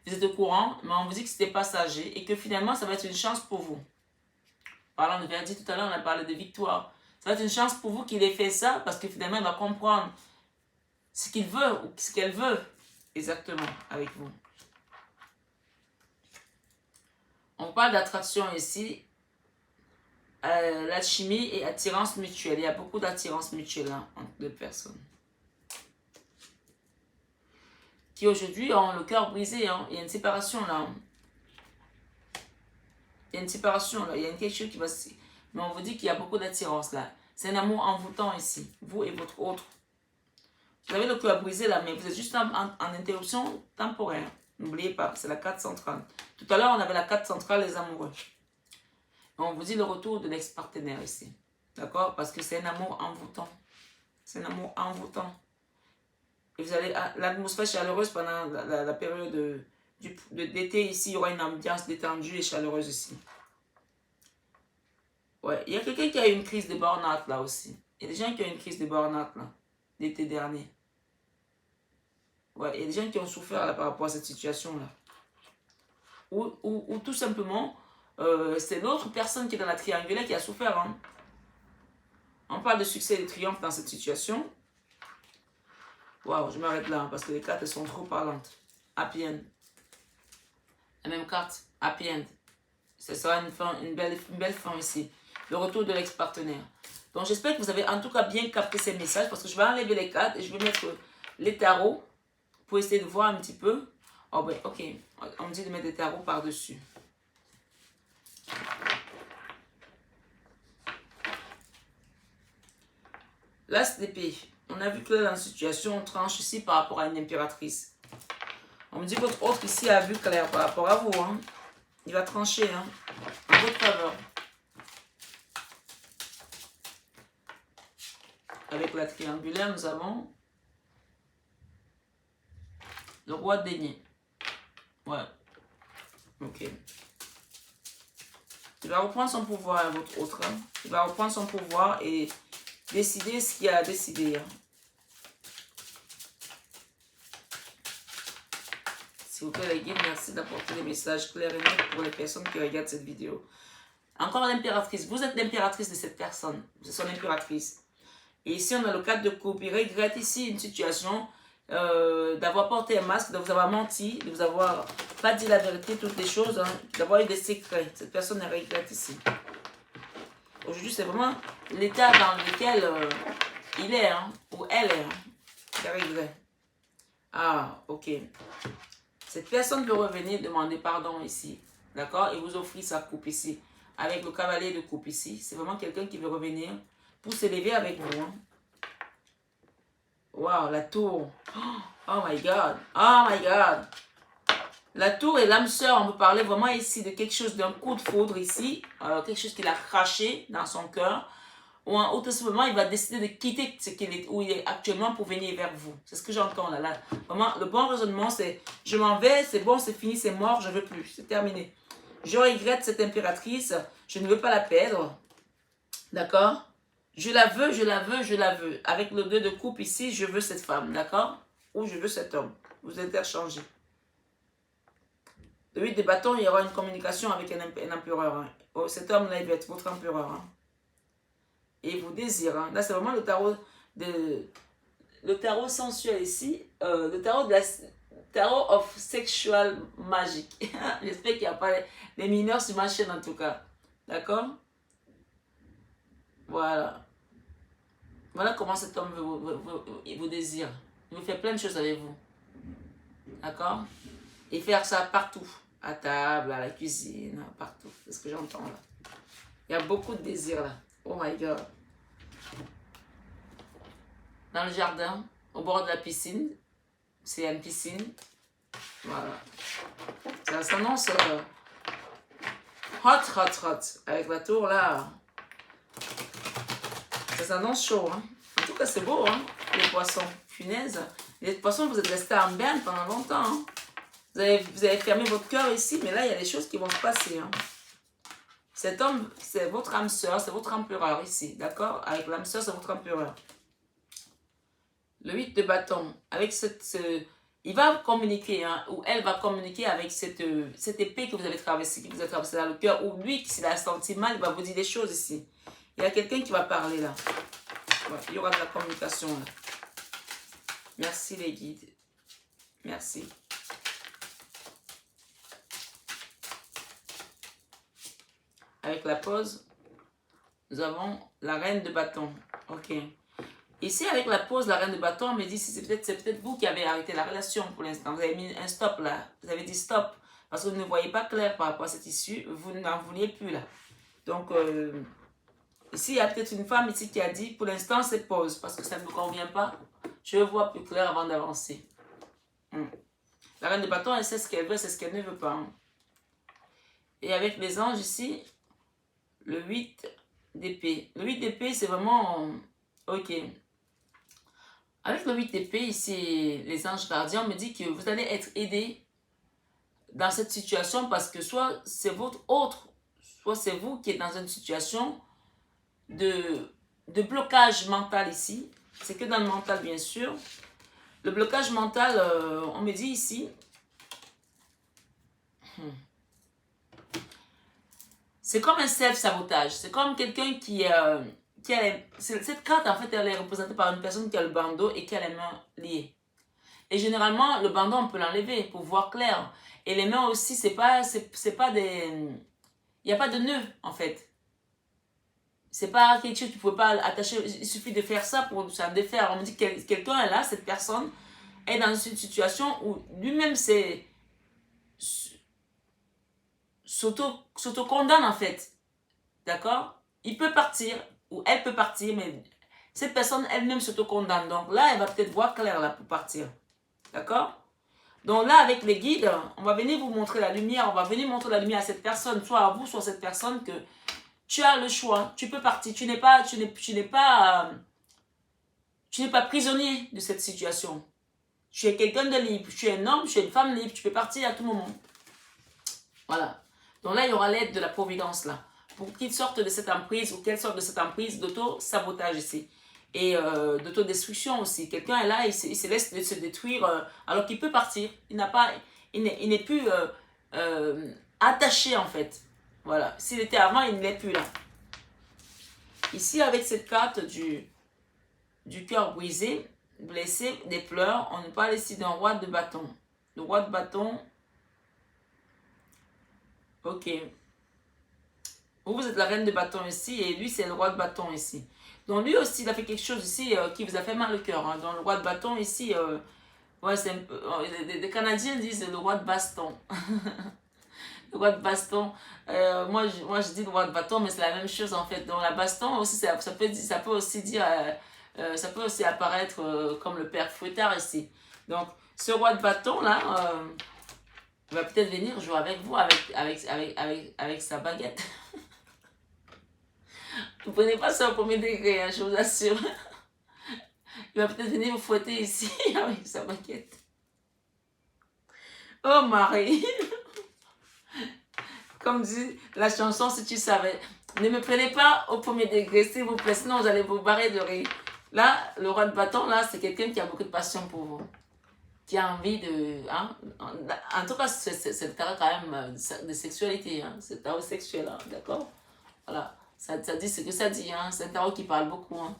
Vous êtes au courant, mais on vous dit que c'était passager et que finalement, ça va être une chance pour vous. Parlant de verdict tout à l'heure, on a parlé de victoire. Ça va être une chance pour vous qu'il ait fait ça parce que finalement, il va comprendre ce qu'il veut ou ce qu'elle veut exactement avec vous. On parle d'attraction ici. L'alchimie et attirance mutuelle. Il y a beaucoup d'attirance mutuelle hein, entre deux personnes. Qui aujourd'hui ont le cœur brisé. Hein. Il y a une séparation là. Hein. Il y a une séparation là. Il y a quelque chose qui va se... Mais on vous dit qu'il y a beaucoup d'attirance là. C'est un amour envoûtant ici. Vous et votre autre. Vous avez le cœur brisé là, mais vous êtes juste en interruption temporaire. N'oubliez pas, c'est la carte centrale. Tout à l'heure, on avait la carte centrale des amoureux. On vous dit le retour de l'ex-partenaire ici. D'accord? Parce que c'est un amour envoûtant. C'est un amour envoûtant. Et vous allez... L'atmosphère chaleureuse pendant la période d'été ici, il y aura une ambiance détendue et chaleureuse ici. Ouais. Il y a quelqu'un qui a eu une crise de burn-out là aussi. Il y a des gens qui ont eu une crise de burn-out là, l'été dernier. Ouais. Il y a des gens qui ont souffert là par rapport à cette situation là. Ou tout simplement... c'est l'autre personne qui est dans la triangulaire qui a souffert. Hein. On parle de succès et de triomphe dans cette situation. Waouh, je m'arrête là hein, parce que les cartes sont trop parlantes. Happy end. La même carte, happy end. Ce sera une belle fin ici. Le retour de l'ex-partenaire. Donc j'espère que vous avez en tout cas bien capté ces messages parce que je vais enlever les cartes et je vais mettre les tarots pour essayer de voir un petit peu. Oh ben ok, on me dit de mettre des tarots par-dessus. L'as d'épée. On a vu que là, dans la situation, on tranche ici par rapport à une impératrice. On me dit que votre autre ici a vu clair par rapport à vous. Hein. Il va trancher hein, en votre faveur. Avec la triangulaire, nous avons le roi de denier. Ouais. Ok. Il va reprendre son pouvoir à votre autre. Hein. Il va reprendre son pouvoir et décider ce qu'il a à décider. Hein. S'il vous plaît les guides, merci d'apporter des messages clairs et nets pour les personnes qui regardent cette vidéo. Encore l'impératrice. Vous êtes l'impératrice de cette personne. C'est son impératrice. Et ici, on a le cadre de coupe. Il regrette ici une situation d'avoir porté un masque, de vous avoir menti, de vous avoir pas dit la vérité, toutes les choses, hein, d'avoir eu des secrets. Cette personne regrette ici. Aujourd'hui, c'est vraiment l'état dans lequel il est, hein, ou elle est. Hein, des regrets. Ah, ok. Cette personne peut revenir demander pardon ici. D'accord? Et vous offrir sa coupe ici. Avec le cavalier de coupe ici. C'est vraiment quelqu'un qui veut revenir pour s'élever avec vous. Hein. Wow, la tour. Oh my God. Oh my God. La tour et l'âme sœur, on peut parler vraiment ici de quelque chose, d'un coup de foudre ici. Quelque chose qu'il a craché dans son cœur. Ou tout simplement, il va décider de quitter ce qu'il est, où il est actuellement pour venir vers vous. C'est ce que j'entends là. Vraiment, le bon raisonnement, c'est je m'en vais, c'est bon, c'est fini, c'est mort, je ne veux plus. C'est terminé. Je regrette cette impératrice, je ne veux pas la perdre. D'accord? Je la veux, je la veux, je la veux. Avec le 2 de coupe ici, je veux cette femme. D'accord? Ou je veux cet homme. Vous interchangez. Le 8 de bâton, il y aura une communication avec un empereur. Hein. Oh, cet homme-là, il va être votre empereur. Hein. Et il vous désire. Hein. Là, c'est vraiment le tarot sensuel ici. Le tarot de la... Tarot of Sexual Magic. J'espère qu'il n'y a pas les mineurs sur ma chaîne en tout cas. D'accord? Voilà. Voilà comment cet homme vous désire. Il vous fait plein de choses avec vous. D'accord? Et faire ça partout. À table, à la cuisine, partout. C'est ce que j'entends là. Il y a beaucoup de désir là. Oh my God. Dans le jardin, au bord de la piscine. C'est une piscine. Voilà. Ça s'annonce hot. Avec la tour là. Ça s'annonce chaud. Hein. En tout cas, c'est beau, hein, les poissons. Punaise. Les poissons, vous êtes restés en berne pendant longtemps. Hein. Vous avez fermé votre cœur ici, mais là, il y a des choses qui vont se passer. Hein. Cet homme, c'est votre âme sœur, c'est votre empereur ici. D'accord? Avec l'âme sœur, c'est votre empereur. Le 8 de bâton. Avec il va communiquer, hein, ou elle va communiquer avec cette épée que vous avez traversée, qui vous a traversé dans le cœur, ou lui, s'il a senti mal, il va vous dire des choses ici. Il y a quelqu'un qui va parler là. Ouais, il y aura de la communication là. Merci les guides. Merci. Avec la pause, nous avons la reine de bâton. Ok. Ici, avec la pause, la reine de bâton, on me dit c'est peut-être vous qui avez arrêté la relation pour l'instant. Vous avez mis un stop là. Vous avez dit stop. Parce que vous ne voyez pas clair par rapport à cette issue. Vous n'en vouliez plus là. Donc, ici, il y a peut-être une femme ici qui a dit pour l'instant, c'est pause. Parce que ça ne me convient pas. Je vois plus clair avant d'avancer. La reine de bâton, elle sait ce qu'elle veut, c'est ce qu'elle ne veut pas. Hein. Et avec les anges ici, le 8 d'épée. Le 8 d'épée, c'est vraiment... Ok. Avec le 8 d'épée, ici, les anges gardiens me disent que vous allez être aidé dans cette situation parce que soit c'est votre autre, soit c'est vous qui êtes dans une situation de blocage mental ici. C'est que dans le mental, bien sûr. Le blocage mental, on me dit ici... C'est comme un self-sabotage. C'est comme quelqu'un qui a cette carte, en fait, elle est représentée par une personne qui a le bandeau et qui a les mains liées. Et généralement, le bandeau, on peut l'enlever pour voir clair. Et les mains aussi, c'est pas des... Il n'y a pas de nœud, en fait. C'est pas quelque chose que tu ne pouvez pas attacher. Il suffit de faire ça pour s'en défaire. On me dit que quelqu'un est là, cette personne est dans une situation où lui-même s'auto-condamne, en fait. D'accord? Il peut partir, ou elle peut partir, mais cette personne elle-même s'auto-condamne. Donc là, elle va peut-être voir clair là pour partir. D'accord? Donc là, avec les guides, on va venir vous montrer la lumière. On va venir montrer la lumière à cette personne, soit à vous, soit à cette personne, que tu as le choix. Tu peux partir. Tu n'es pas prisonnier de cette situation. Tu es quelqu'un de libre. Tu es un homme, tu es une femme libre. Tu peux partir à tout moment. Voilà. Donc là, il y aura l'aide de la providence là. Pour qu'ils sortent de cette emprise ou qu'elle sorte de cette emprise d'auto-sabotage ici. Et d'autodestruction aussi. Quelqu'un est là, il se laisse se détruire alors qu'il peut partir. Il n'est plus attaché en fait. Voilà. S'il était avant, il ne l'est plus là. Ici, avec cette carte du cœur brisé, blessé, des pleurs, on nous parle ici d'un roi de bâton. Le roi de bâton, ok. Vous êtes la reine de bâton ici et lui, c'est le roi de bâton ici. Donc lui aussi, il a fait quelque chose ici qui vous a fait mal au cœur. Hein. Donc le roi de bâton ici, ouais, c'est un peu, les Canadiens disent le roi de baston. Le roi de baston. Moi, je dis le roi de bâton, mais c'est la même chose en fait. Donc la baston aussi, ça peut aussi dire, ça peut aussi apparaître comme le père Fouettard ici. Donc ce roi de bâton là, il va peut-être venir jouer avec vous avec sa baguette. Vous ne prenez pas ça au premier degré, hein, je vous assure. Il va peut-être venir vous fouetter ici avec sa baguette. Oh Marie. Comme dit la chanson, si tu savais. Ne me prenez pas au premier degré, s'il vous plaît, sinon vous allez vous barrer de rire. Là, le roi de bâton, là, c'est quelqu'un qui a beaucoup de passion pour vous. Qui a envie de... Hein? En tout cas, c'est le tarot quand même de sexualité. Hein? C'est le tarot sexuel, hein? D'accord? Voilà. Ça dit ce que ça dit, hein. C'est un tarot qui parle beaucoup, hein.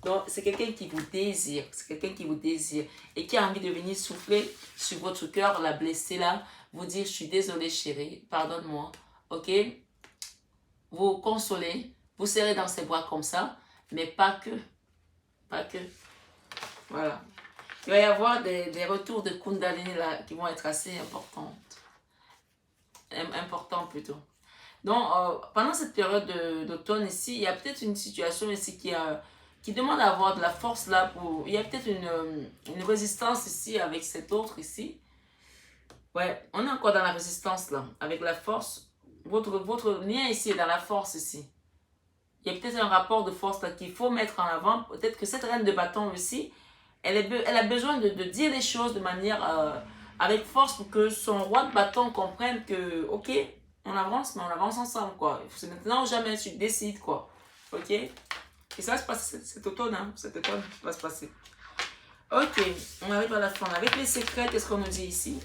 Donc, c'est quelqu'un qui vous désire, c'est quelqu'un qui vous désire et qui a envie de venir souffler sur votre cœur, la blesser là, vous dire, je suis désolée chérie, pardonne-moi, ok? Vous consoler, vous serrez dans ses bras comme ça, mais pas que, voilà. Il va y avoir des retours de Kundalini là qui vont être assez importants plutôt. Donc, pendant cette période d'automne ici, il y a peut-être une situation ici qui demande à avoir de la force là pour... Il y a peut-être une résistance ici avec cet autre ici. Ouais, on est encore dans la résistance là, avec la force. Votre lien ici est dans la force ici. Il y a peut-être un rapport de force là qu'il faut mettre en avant. Peut-être que cette reine de bâton ici, elle a besoin de dire les choses de manière avec force pour que son roi de bâton comprenne que, ok, on avance, mais on avance ensemble, quoi. C'est maintenant ou jamais, tu décides, quoi. Ok? Et ça va se passer cet automne, hein. Cet automne, ça va se passer. Ok, on arrive à la fin. Avec les secrets, qu'est-ce qu'on nous dit ici?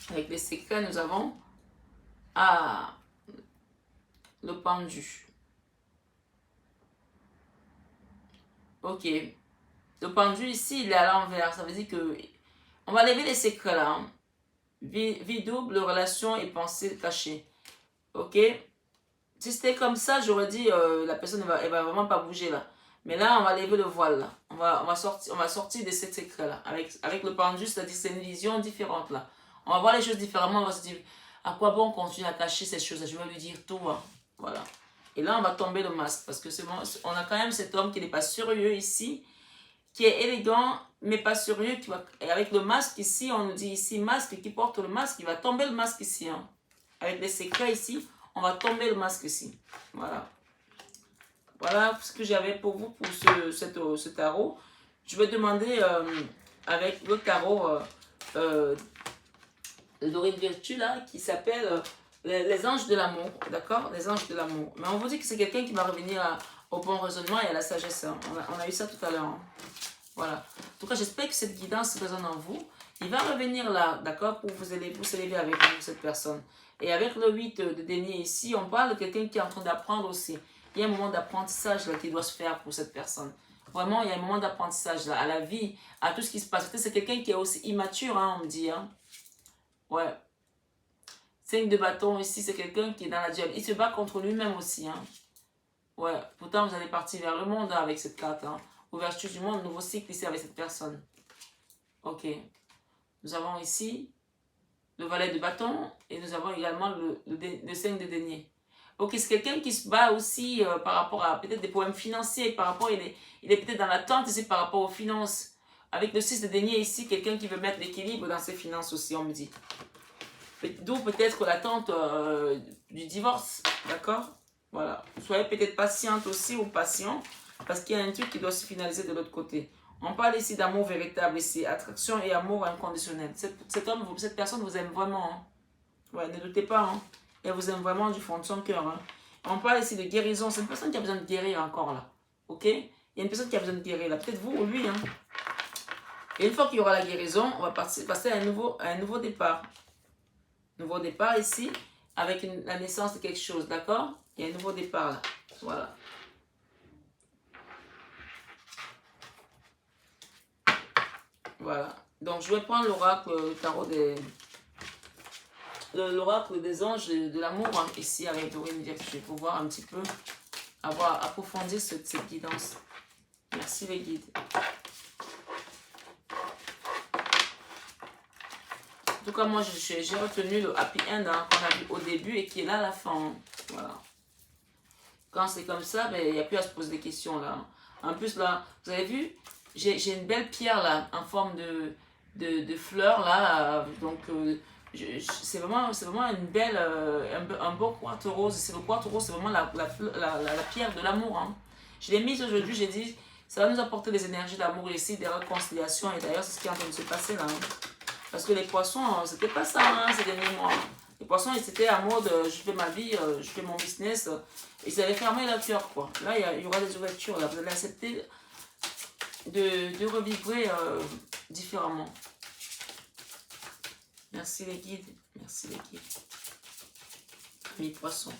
Avec les secrets, nous avons le pendu. Ok. Le pendu ici, il est à l'envers. Ça veut dire que on va lever les secrets là. Hein. Vie double, relation et pensée cachée. Ok? Si c'était comme ça, j'aurais dit la personne elle va vraiment pas bouger là. Mais là, on va lever le voile là. On va sortir de ces secrets là. Avec le pendu, c'est-à-dire c'est une vision différente là. On va voir les choses différemment. On va se dire à quoi bon continuer à cacher ces choses là. Je vais lui dire tout. Hein. Voilà. Et là, on va tomber le masque parce que on a quand même cet homme qui n'est pas sérieux ici, qui est élégant mais pas sérieux. Et avec le masque ici, on nous dit ici masque qui porte le masque, il va tomber le masque ici. Hein. Avec les secrets ici, on va tomber le masque ici. Voilà. Voilà ce que j'avais pour vous pour ce tarot. Je vais demander avec le tarot de Dorine Virtue là, qui s'appelle les anges de l'amour. D'accord? Les anges de l'amour. Mais on vous dit que c'est quelqu'un qui va revenir au bon raisonnement et à la sagesse. Hein. On a eu ça tout à l'heure. Hein. Voilà. En tout cas, j'espère que cette guidance résonne en vous. Il va revenir là, d'accord, pour vous élever avec vous, cette personne. Et avec le 8 de denier ici, on parle de quelqu'un qui est en train d'apprendre aussi. Il y a un moment d'apprentissage qui doit se faire pour cette personne. Vraiment, il y a un moment d'apprentissage là, à la vie, à tout ce qui se passe. C'est quelqu'un qui est aussi immature, hein, on me dit. Hein. Ouais. 5 de bâton ici, c'est quelqu'un qui est dans la duel. Il se bat contre lui-même aussi. Hein. Ouais. Pourtant, vous allez partir vers le monde hein, avec cette carte. Hein. Ouverture du monde, nouveau cycle ici avec cette personne. Ok. Nous avons ici le valet de bâton et nous avons également le 5 de denier. Ok, c'est quelqu'un qui se bat aussi par rapport à peut-être des problèmes financiers, par rapport, il est peut-être dans l'attente ici par rapport aux finances. Avec le 6 de denier ici, quelqu'un qui veut mettre l'équilibre dans ses finances aussi, on me dit. D'où peut-être l'attente du divorce, d'accord? Voilà. Soyez peut-être patiente aussi ou patient, parce qu'il y a un truc qui doit se finaliser de l'autre côté. On parle ici d'amour véritable, ici, attraction et amour inconditionnel. Cette personne vous aime vraiment. Hein. Ouais, ne doutez pas. Hein. Elle vous aime vraiment du fond de son cœur. Hein. On parle ici de guérison. C'est une personne qui a besoin de guérir encore là. Ok? Il y a une personne qui a besoin de guérir là. Peut-être vous ou lui. Hein. Et une fois qu'il y aura la guérison, on va passer à un nouveau départ. Nouveau départ ici, avec la naissance de quelque chose. D'accord? Il y a un nouveau départ là. Voilà. Voilà. Donc, je vais prendre l'oracle, le tarot l'oracle des anges de l'amour hein, ici avec Dorine Virtue pour voir un petit peu, approfondir cette guidance. Merci les guides. En tout cas, moi, j'ai retenu le happy end hein, qu'on a vu au début et qui est là à la fin. Hein. Voilà. Quand c'est comme ça, ben, il n'y a plus à se poser des questions là. En plus, là, vous avez vu, j'ai une belle pierre là, en forme de fleur là. Donc, c'est vraiment une belle, un beau quartz rose. C'est le quartz rose, c'est vraiment la pierre de l'amour. Hein. Je l'ai mise aujourd'hui, j'ai dit, ça va nous apporter des énergies d'amour ici, des réconciliations. Et d'ailleurs, c'est ce qui est en train de se passer là. Hein. Parce que les poissons, c'était pas ça hein, ces derniers mois. Les poissons, ils étaient en mode, je fais ma vie, je fais mon business. Ils avaient fermé leur cœur, quoi. Là, il y aura des ouvertures. Là. Vous allez accepter de revivrer différemment. Merci les guides. Merci les guides. Mes poissons.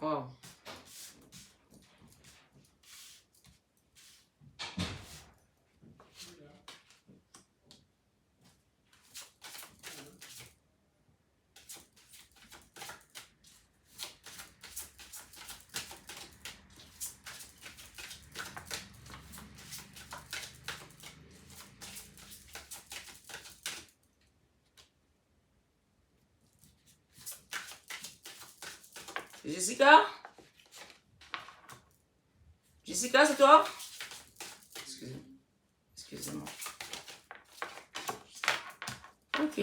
Wow. Jessica? Jessica, c'est toi? Excusez-moi. Ok.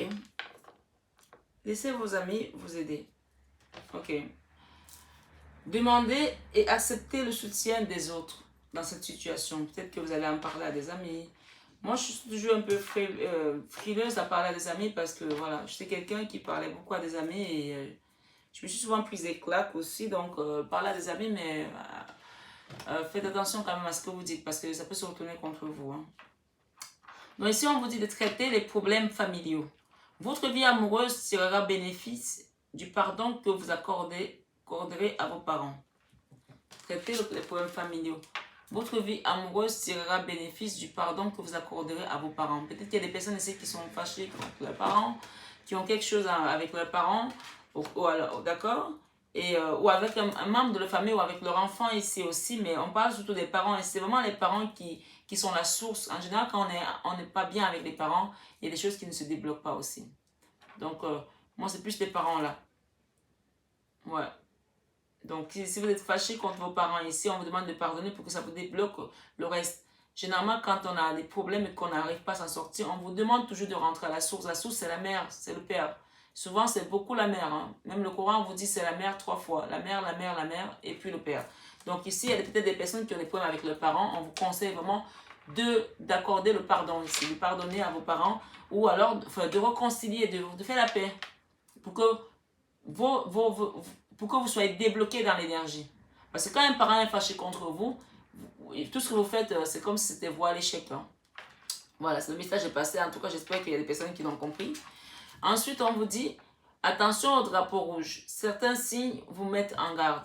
Laissez vos amis vous aider. Ok. Demandez et acceptez le soutien des autres dans cette situation. Peut-être que vous allez en parler à des amis. Moi, je suis toujours un peu frileuse à parler à des amis parce que, voilà, j'étais quelqu'un qui parlait beaucoup à des amis et je me suis souvent prise des claques aussi. Donc, parler à des amis, mais faites attention quand même à ce que vous dites parce que ça peut se retourner contre vous. Hein. Donc, ici, on vous dit de traiter les problèmes familiaux. Votre vie amoureuse tirera bénéfice du pardon que vous accorderez à vos parents. Traitez les problèmes familiaux. Votre vie amoureuse tirera bénéfice du pardon que vous accorderez à vos parents. Peut-être qu'il y a des personnes ici qui sont fâchées contre leurs parents, qui ont quelque chose avec leurs parents, d'accord, ou avec un membre de la famille ou avec leur enfant ici aussi, mais on parle surtout des parents et c'est vraiment les parents qui sont la source. En général, quand on n'est pas bien avec les parents, il y a des choses qui ne se débloquent pas aussi. Donc, moi, c'est plus les parents là. Ouais. Donc, si vous êtes fâché contre vos parents ici, on vous demande de pardonner pour que ça vous débloque le reste. Généralement, quand on a des problèmes et qu'on n'arrive pas à s'en sortir, on vous demande toujours de rentrer à la source. La source, c'est la mère, c'est le père. Souvent, c'est beaucoup la mère. Hein. Même le Coran vous dit c'est la mère 3 fois. La mère, la mère, la mère, et puis le père. Donc ici, il y a peut-être des personnes qui ont des problèmes avec leurs parents. On vous conseille vraiment d'accorder le pardon ici, de pardonner à vos parents ou alors de réconcilier, de faire la paix pour que pour que vous soyez débloqué dans l'énergie. Parce que quand un parent est fâché contre vous, tout ce que vous faites, c'est comme si c'était voie à l'échec. Hein. Voilà, le message est passé. En tout cas, j'espère qu'il y a des personnes qui l'ont compris. Ensuite, on vous dit, attention au drapeau rouge. Certains signes vous mettent en garde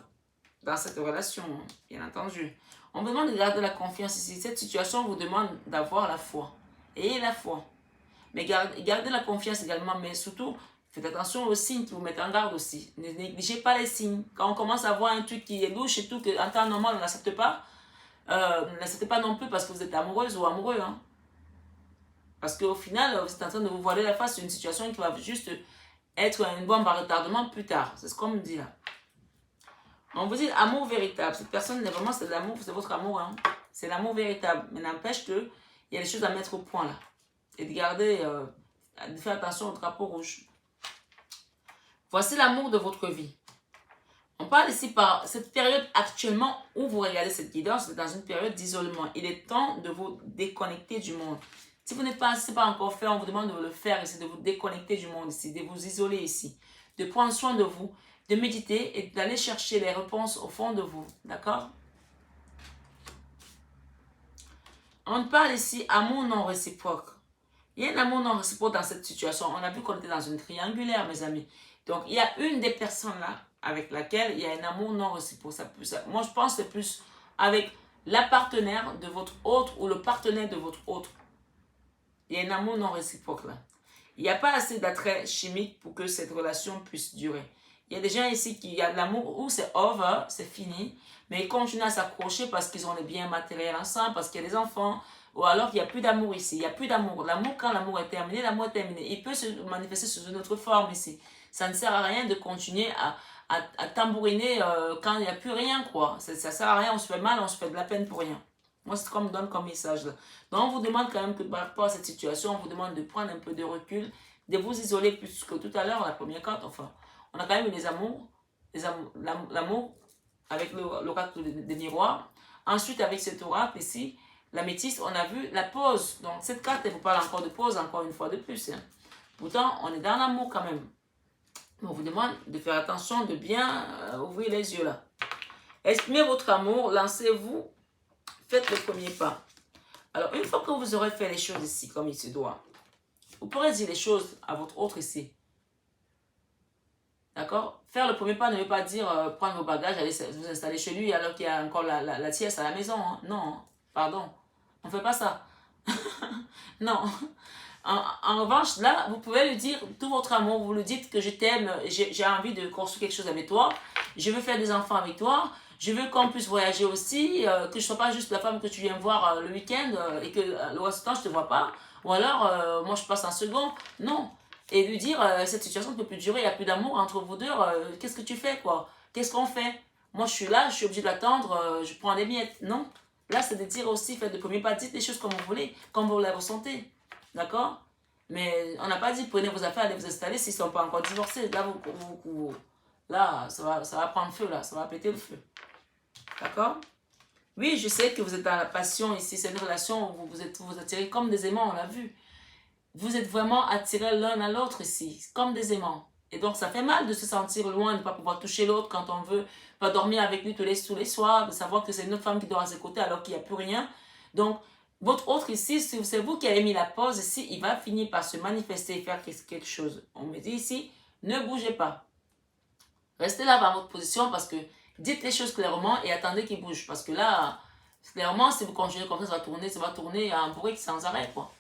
dans cette relation, hein, bien entendu. On vous demande de garder la confiance ici. Cette situation vous demande d'avoir la foi. Ayez la foi. Mais gardez la confiance également, mais surtout, faites attention aux signes qui vous mettent en garde aussi. Ne négligez pas les signes. Quand on commence à voir un truc qui est louche et tout, qu'en temps normal, on n'accepte pas, ne l'acceptez pas non plus parce que vous êtes amoureuse ou amoureux. Hein. Parce qu'au final, vous êtes en train de vous voiler la face sur une situation qui va juste être une bombe à retardement plus tard. C'est ce qu'on me dit là. On vous dit amour véritable. Cette personne, vraiment, c'est l'amour, c'est votre amour. Hein. C'est l'amour véritable. Mais n'empêche qu'il y a des choses à mettre au point là. Et de garder, de faire attention au drapeau rouge. Voici l'amour de votre vie. On parle ici par cette période actuellement où vous regardez cette guidance, vous êtes dans une période d'isolement. Il est temps de vous déconnecter du monde. Si vous n'êtes pas, pas encore fait, on vous demande de le faire ici, de vous déconnecter du monde ici, de vous isoler ici, de prendre soin de vous, de méditer et d'aller chercher les réponses au fond de vous. D'accord? On parle ici amour non réciproque. Il y a un amour non réciproque dans cette situation. On a vu qu'on était dans une triangulaire, mes amis. Donc, il y a une des personnes là avec laquelle il y a un amour non réciproque. Moi, je pense que c'est plus avec la partenaire de votre autre ou le partenaire de votre autre. Il y a un amour non réciproque là. Il n'y a pas assez d'attrait chimique pour que cette relation puisse durer. Il y a des gens ici qui ont de l'amour où c'est over, c'est fini, mais ils continuent à s'accrocher parce qu'ils ont les biens matériels ensemble, parce qu'il y a des enfants, ou alors qu'il n'y a plus d'amour ici. Il n'y a plus d'amour. L'amour, quand l'amour est terminé, l'amour est terminé. Il peut se manifester sous une autre forme ici. Ça ne sert à rien de continuer à tambouriner quand il n'y a plus rien, quoi. Ça ne sert à rien, on se fait mal, on se fait de la peine pour rien. Moi, c'est ce qu'on me donne comme message là. Donc, on vous demande quand même que par rapport à cette situation, on vous demande de prendre un peu de recul, de vous isoler plus que tout à l'heure, la première carte, enfin. On a quand même eu les amours, l'amour avec l'oracle des miroirs. Ensuite, avec cet oracle ici, la métisse, on a vu la pause. Donc, cette carte, elle vous parle encore de pause, encore une fois de plus. Hein. Pourtant, on est dans l'amour quand même. On vous demande de faire attention, de bien ouvrir les yeux là. Exprimez votre amour, lancez-vous, faites le premier pas. Alors, une fois que vous aurez fait les choses ici, comme il se doit, vous pourrez dire les choses à votre autre ici. D'accord? Faire le premier pas ne veut pas dire prendre vos bagages, aller vous installer chez lui alors qu'il y a encore la sieste à la maison. Hein. Non, hein. Pardon. On ne fait pas ça. Non. En revanche, là, vous pouvez lui dire tout votre amour. Vous lui dites que je t'aime, j'ai envie de construire quelque chose avec toi. Je veux faire des enfants avec toi. Je veux qu'on puisse voyager aussi, que je ne sois pas juste la femme que tu viens voir le week-end et que le reste du temps, je ne te vois pas. Ou alors, moi, je passe un second. Non. Et lui dire, cette situation ne peut plus durer, il n'y a plus d'amour entre vous deux. Qu'est-ce que tu fais, quoi? Qu'est-ce qu'on fait? Moi, je suis là, je suis obligée d'attendre, je prends des miettes. Non. Là, c'est de dire aussi, faites de premier pas, dites les choses comme vous voulez, comme vous les ressentez. D'accord? Mais on n'a pas dit, prenez vos affaires, allez vous installer s'ils ne sont pas encore divorcés. Là, là ça va prendre feu, là, ça va péter le feu. D'accord? Oui, je sais que vous êtes dans la passion ici. C'est une relation où vous attirez comme des aimants, on l'a vu. Vous êtes vraiment attirés l'un à l'autre ici, comme des aimants. Et donc, ça fait mal de se sentir loin, de ne pas pouvoir toucher l'autre quand on veut, pas dormir avec lui tous les soirs, de savoir que c'est une autre femme qui dort à ses côtés alors qu'il n'y a plus rien. Donc, votre autre ici, c'est vous qui avez mis la pause ici, il va finir par se manifester et faire quelque chose. On me dit ici, ne bougez pas. Restez là dans votre position parce que dites les choses clairement et attendez qu'il bouge. Parce que là, clairement, si vous continuez comme ça va tourner à un bruit sans arrêt, quoi.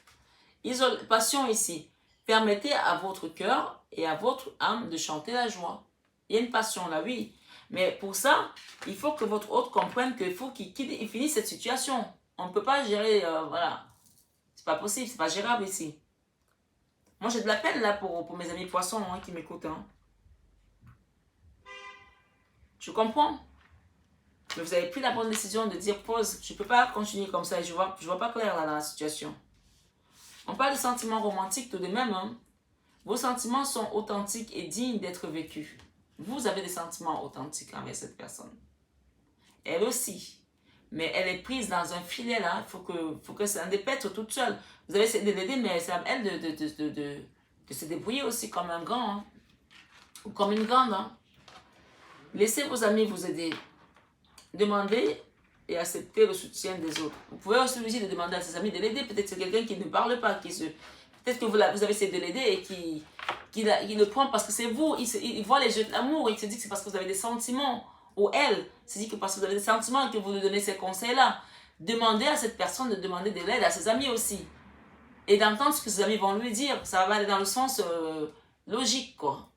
Passion ici. Permettez à votre cœur et à votre âme de chanter la joie. Il y a une passion là, oui. Mais pour ça, il faut que votre hôte comprenne qu'il faut qu'il finisse cette situation. On ne peut pas gérer, voilà. C'est pas possible, c'est pas gérable ici. Moi, j'ai de la peine là pour mes amis poissons hein, qui m'écoutent. Hein. Je comprends. Mais vous avez pris la bonne décision de dire pause. Je ne peux pas continuer comme ça. Je vois pas clair là dans la situation. On parle de sentiments romantiques tout de même. Hein. Vos sentiments sont authentiques et dignes d'être vécus. Vous avez des sentiments authentiques envers cette personne. Elle aussi. Mais elle est prise dans un filet là. Il faut que ça en dépêtre toute seule. Vous avez essayé de l'aider, mais c'est à elle de se débrouiller aussi comme un grand. Hein. Ou comme une grande. Hein. Laissez vos amis vous aider. Demandez et acceptez le soutien des autres. Vous pouvez aussi lui dire de demander à ses amis de l'aider. Peut-être que c'est quelqu'un qui ne parle pas, peut-être que vous avez essayé de l'aider et qu'il le prend parce que c'est vous. Il voit les jeux de l'amour. Il se dit que c'est parce que vous avez des sentiments. Ou elle se dit que parce que vous avez des sentiments que vous lui donnez ces conseils-là. Demandez à cette personne de demander de l'aide à ses amis aussi. Et d'entendre ce que ses amis vont lui dire. Ça va aller dans le sens logique, quoi.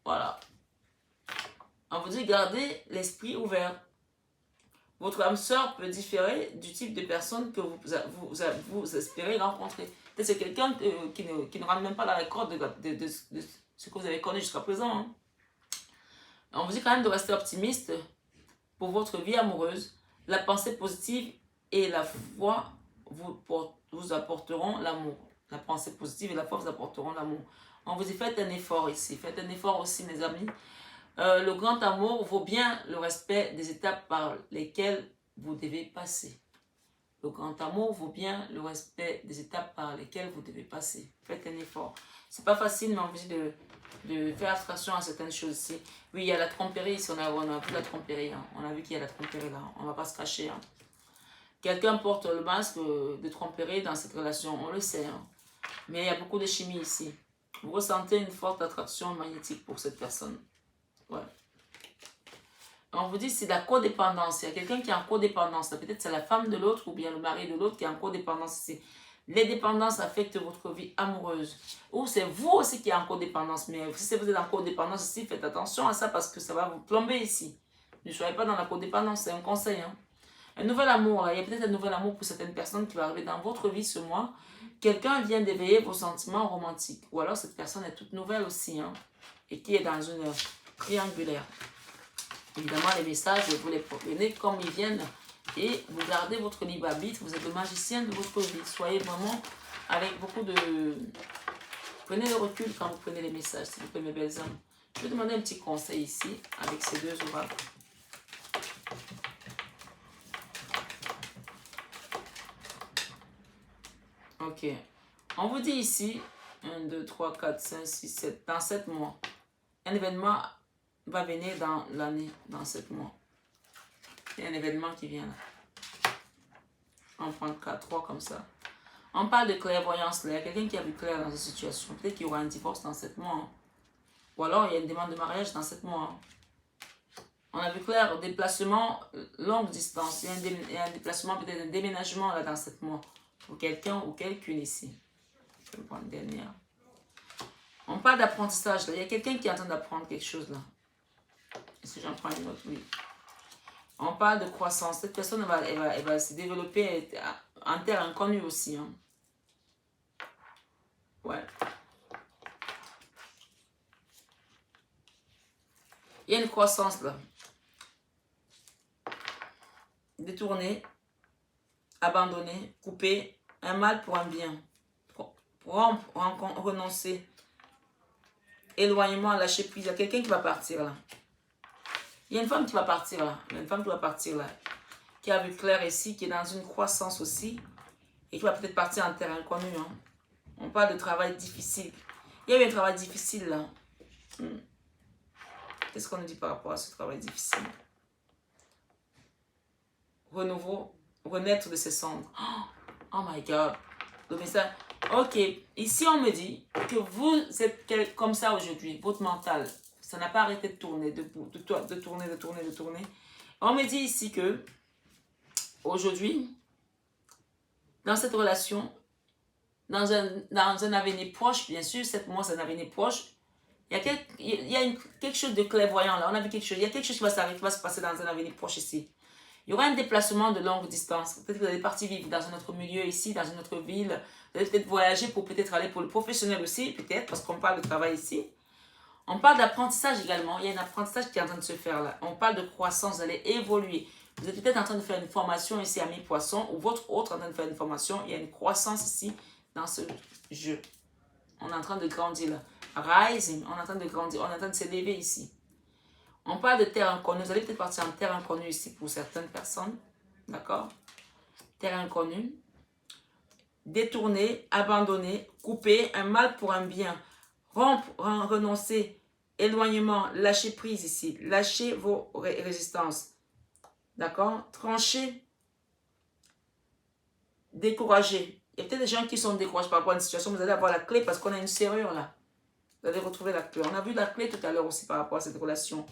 Voilà. On vous dit gardez l'esprit ouvert. Votre âme sœur peut différer du type de personne que vous espérez rencontrer. Peut-être c'est quelqu'un qui ne rentre même pas dans les cordes de ce que vous avez connu jusqu'à présent. Hein. On vous dit quand même de rester optimiste pour votre vie amoureuse. La pensée positive et la foi vous apporteront l'amour. La pensée positive et la foi vous apporteront l'amour. On vous dit faites un effort ici. Faites un effort aussi mes amis. Le grand amour vaut bien le respect des étapes par lesquelles vous devez passer. Le grand amour vaut bien le respect des étapes par lesquelles vous devez passer. Faites un effort. C'est pas facile, mais on vous dit de faire attention à certaines choses ici. Oui, il y a la tromperie ici. On a vu la tromperie. Hein. On a vu qu'il y a la tromperie là. On ne va pas se cacher. Hein. Quelqu'un porte le masque de tromperie dans cette relation. On le sait. Hein. Mais il y a beaucoup de chimie ici. Vous ressentez une forte attraction magnétique pour cette personne. Ouais. On vous dit c'est la codépendance. Il y a quelqu'un qui est en codépendance. Peut-être c'est la femme de l'autre ou bien le mari de l'autre qui est en codépendance ici. Les dépendances affectent votre vie amoureuse. Ou c'est vous aussi qui êtes en codépendance. Mais si vous êtes en codépendance ici, faites attention à ça parce que ça va vous plomber ici. Ne soyez pas dans la codépendance, c'est un conseil. Hein. Un nouvel amour, là. Il y a peut-être un nouvel amour pour certaines personnes qui va arriver dans votre vie ce mois. Quelqu'un vient d'éveiller vos sentiments romantiques. Ou alors cette personne est toute nouvelle aussi. Hein, et qui est dans une triangulaire. Évidemment, les messages, vous les prenez comme ils viennent et vous gardez votre libre arbitre. Vous êtes le magicien de votre vie. Soyez vraiment avec beaucoup de... Prenez le recul quand vous prenez les messages, s'il vous plaît, mes belles âmes. Je vais demander un petit conseil ici avec ces deux oracles. Ok. On vous dit ici, 1, 2, 3, 4, 5, 6, 7, dans 7 mois, un événement va venir dans l'année, dans 7 mois. Il y a un événement qui vient là. On prend 4, 3 comme ça. On parle de clairvoyance là. Il y a quelqu'un qui a vu clair dans cette situation. Peut-être qu'il y aura un divorce dans 7 mois. Hein. Ou alors, il y a une demande de mariage dans 7 mois. Hein. On a vu clair, déplacement longue distance. Il y a un déplacement, peut-être un déménagement là dans 7 mois. Pour quelqu'un ou quelqu'une ici. Je vais prendre une dernière. On parle d'apprentissage là. Il y a quelqu'un qui est en train d'apprendre quelque chose là. Est-ce que j'en prends une autre? Oui. On parle de croissance. Cette personne elle va se développer en terre inconnue aussi. Hein. Ouais. Il y a une croissance là. Détourner, abandonner, couper, un mal pour un bien. Rompre, renoncer. Éloignement, lâcher prise. Il y a quelqu'un qui va partir là. Il y a une femme qui va partir là. Il y a une femme qui va partir là. Qui a vu clair ici, qui est dans une croissance aussi. Et qui va peut-être partir en terrain inconnu. Hein. On parle de travail difficile. Il y a eu un travail difficile là. Qu'est-ce qu'on nous dit par rapport à ce travail difficile? Renouveau, renaître de ses cendres. Oh my God. Le message. Ok, ici on me dit que vous êtes comme ça aujourd'hui, votre mental, ça n'a pas arrêté de tourner, de tourner. On me dit ici que aujourd'hui, dans cette relation, dans un avenir proche, bien sûr, 7 mois c'est un avenir proche, il y a quelque chose de clairvoyant là, on a vu quelque chose, il y a quelque chose qui va s'arrêter, qui va se passer dans un avenir proche ici. Il y aura un déplacement de longue distance. Peut-être que vous allez partir vivre dans un autre milieu ici, dans une autre ville. Vous allez peut-être voyager pour peut-être aller pour le professionnel aussi, peut-être, parce qu'on parle de travail ici. On parle d'apprentissage également. Il y a un apprentissage qui est en train de se faire là. On parle de croissance, vous allez évoluer. Vous êtes peut-être en train de faire une formation ici à mi-poisson, ou votre autre en train de faire une formation. Il y a une croissance ici dans ce jeu. On est en train de grandir là. Rising, on est en train de grandir, on est en train de s'élever ici. On parle de terre inconnue. Vous allez peut-être partir en terre inconnue ici pour certaines personnes. D'accord? Terre inconnue. Détourner, abandonner, couper, un mal pour un bien. Rompre, renoncer, éloignement, lâcher prise ici. Lâchez vos résistances. D'accord? Trancher, décourager. Il y a peut-être des gens qui sont découragés par rapport à une situation. Vous allez avoir la clé parce qu'on a une serrure là. Vous allez retrouver la clé. On a vu la clé tout à l'heure aussi par rapport à cette relation.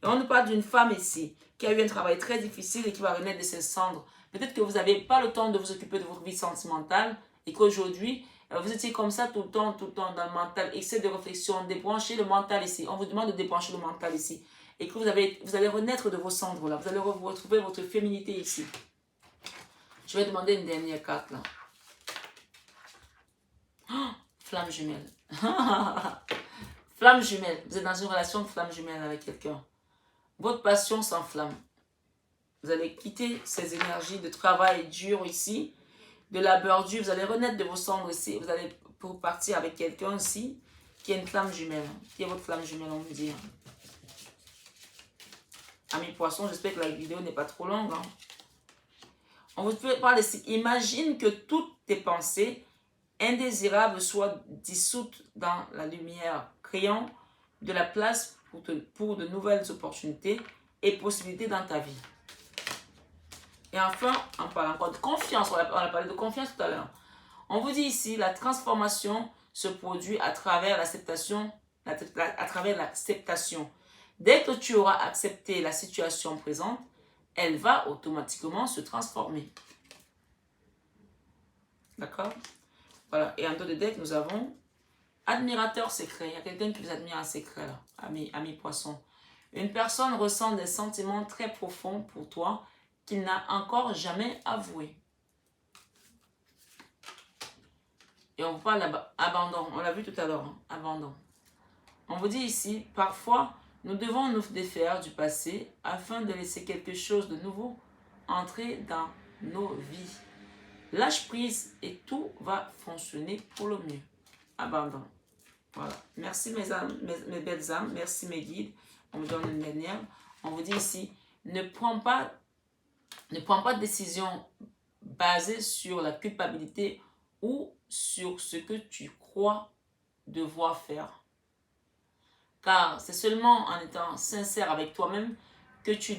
Et on nous parle d'une femme ici qui a eu un travail très difficile et qui va renaître de ses cendres. Peut-être que vous n'avez pas le temps de vous occuper de votre vie sentimentale et qu'aujourd'hui, vous étiez comme ça tout le temps dans le mental. Excès de réflexion, débranchez le mental ici. On vous demande de débrancher le mental ici. Et que vous allez renaître de vos cendres là. Vous allez retrouver votre féminité ici. Je vais demander une dernière carte là. Oh, flamme jumelle. Flamme jumelle. Vous êtes dans une relation de flamme jumelle avec quelqu'un. Votre passion s'enflamme. Vous allez quitter ces énergies de travail dur ici, de labeur dur. Vous allez renaître de vos cendres ici. Vous allez partir avec quelqu'un ici qui a une flamme jumelle. Qui est votre flamme jumelle, on me dit. Amis poissons, j'espère que la vidéo n'est pas trop longue. Hein. On vous parle ici. Imagine que toutes tes pensées indésirables soient dissoutes dans la lumière, créant de la place pour de nouvelles opportunités et possibilités dans ta vie. Et enfin, on parle encore de confiance. On a parlé de confiance tout à l'heure. On vous dit ici, la transformation se produit à travers l'acceptation. Dès que tu auras accepté la situation présente, elle va automatiquement se transformer. D'accord? Voilà. Et en dos de deck, nous avons admirateur secret. Il y a quelqu'un qui vous admire en secret, là, ami poisson. Une personne ressent des sentiments très profonds pour toi qu'il n'a encore jamais avoué. Et on vous parle d'abandon. On l'a vu tout à l'heure, hein, abandon. On vous dit ici, parfois, nous devons nous défaire du passé afin de laisser quelque chose de nouveau entrer dans nos vies. Lâche prise et tout va fonctionner pour le mieux. Abandon. Voilà. Merci mes belles âmes. Merci mes guides. On me donne une dernière. On vous dit ici, ne prends pas de décision basée sur la culpabilité ou sur ce que tu crois devoir faire. Car c'est seulement en étant sincère avec toi-même que tu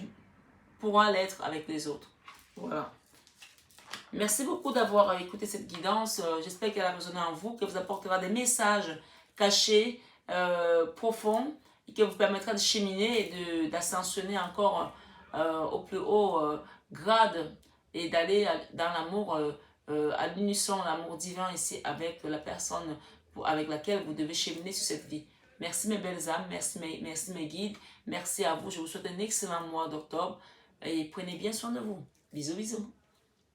pourras l'être avec les autres. Voilà. Merci beaucoup d'avoir écouté cette guidance. J'espère qu'elle a résonné en vous, qu'elle vous apportera des messages cachés, profond et qui vous permettra de cheminer et d'ascensionner encore au plus haut grade et d'aller dans l'amour à l'unisson, l'amour divin ici avec la personne avec laquelle vous devez cheminer sur cette vie. Merci mes belles âmes, merci mes guides, merci à vous. Je vous souhaite un excellent mois d'octobre et prenez bien soin de vous. Bisous, bisous.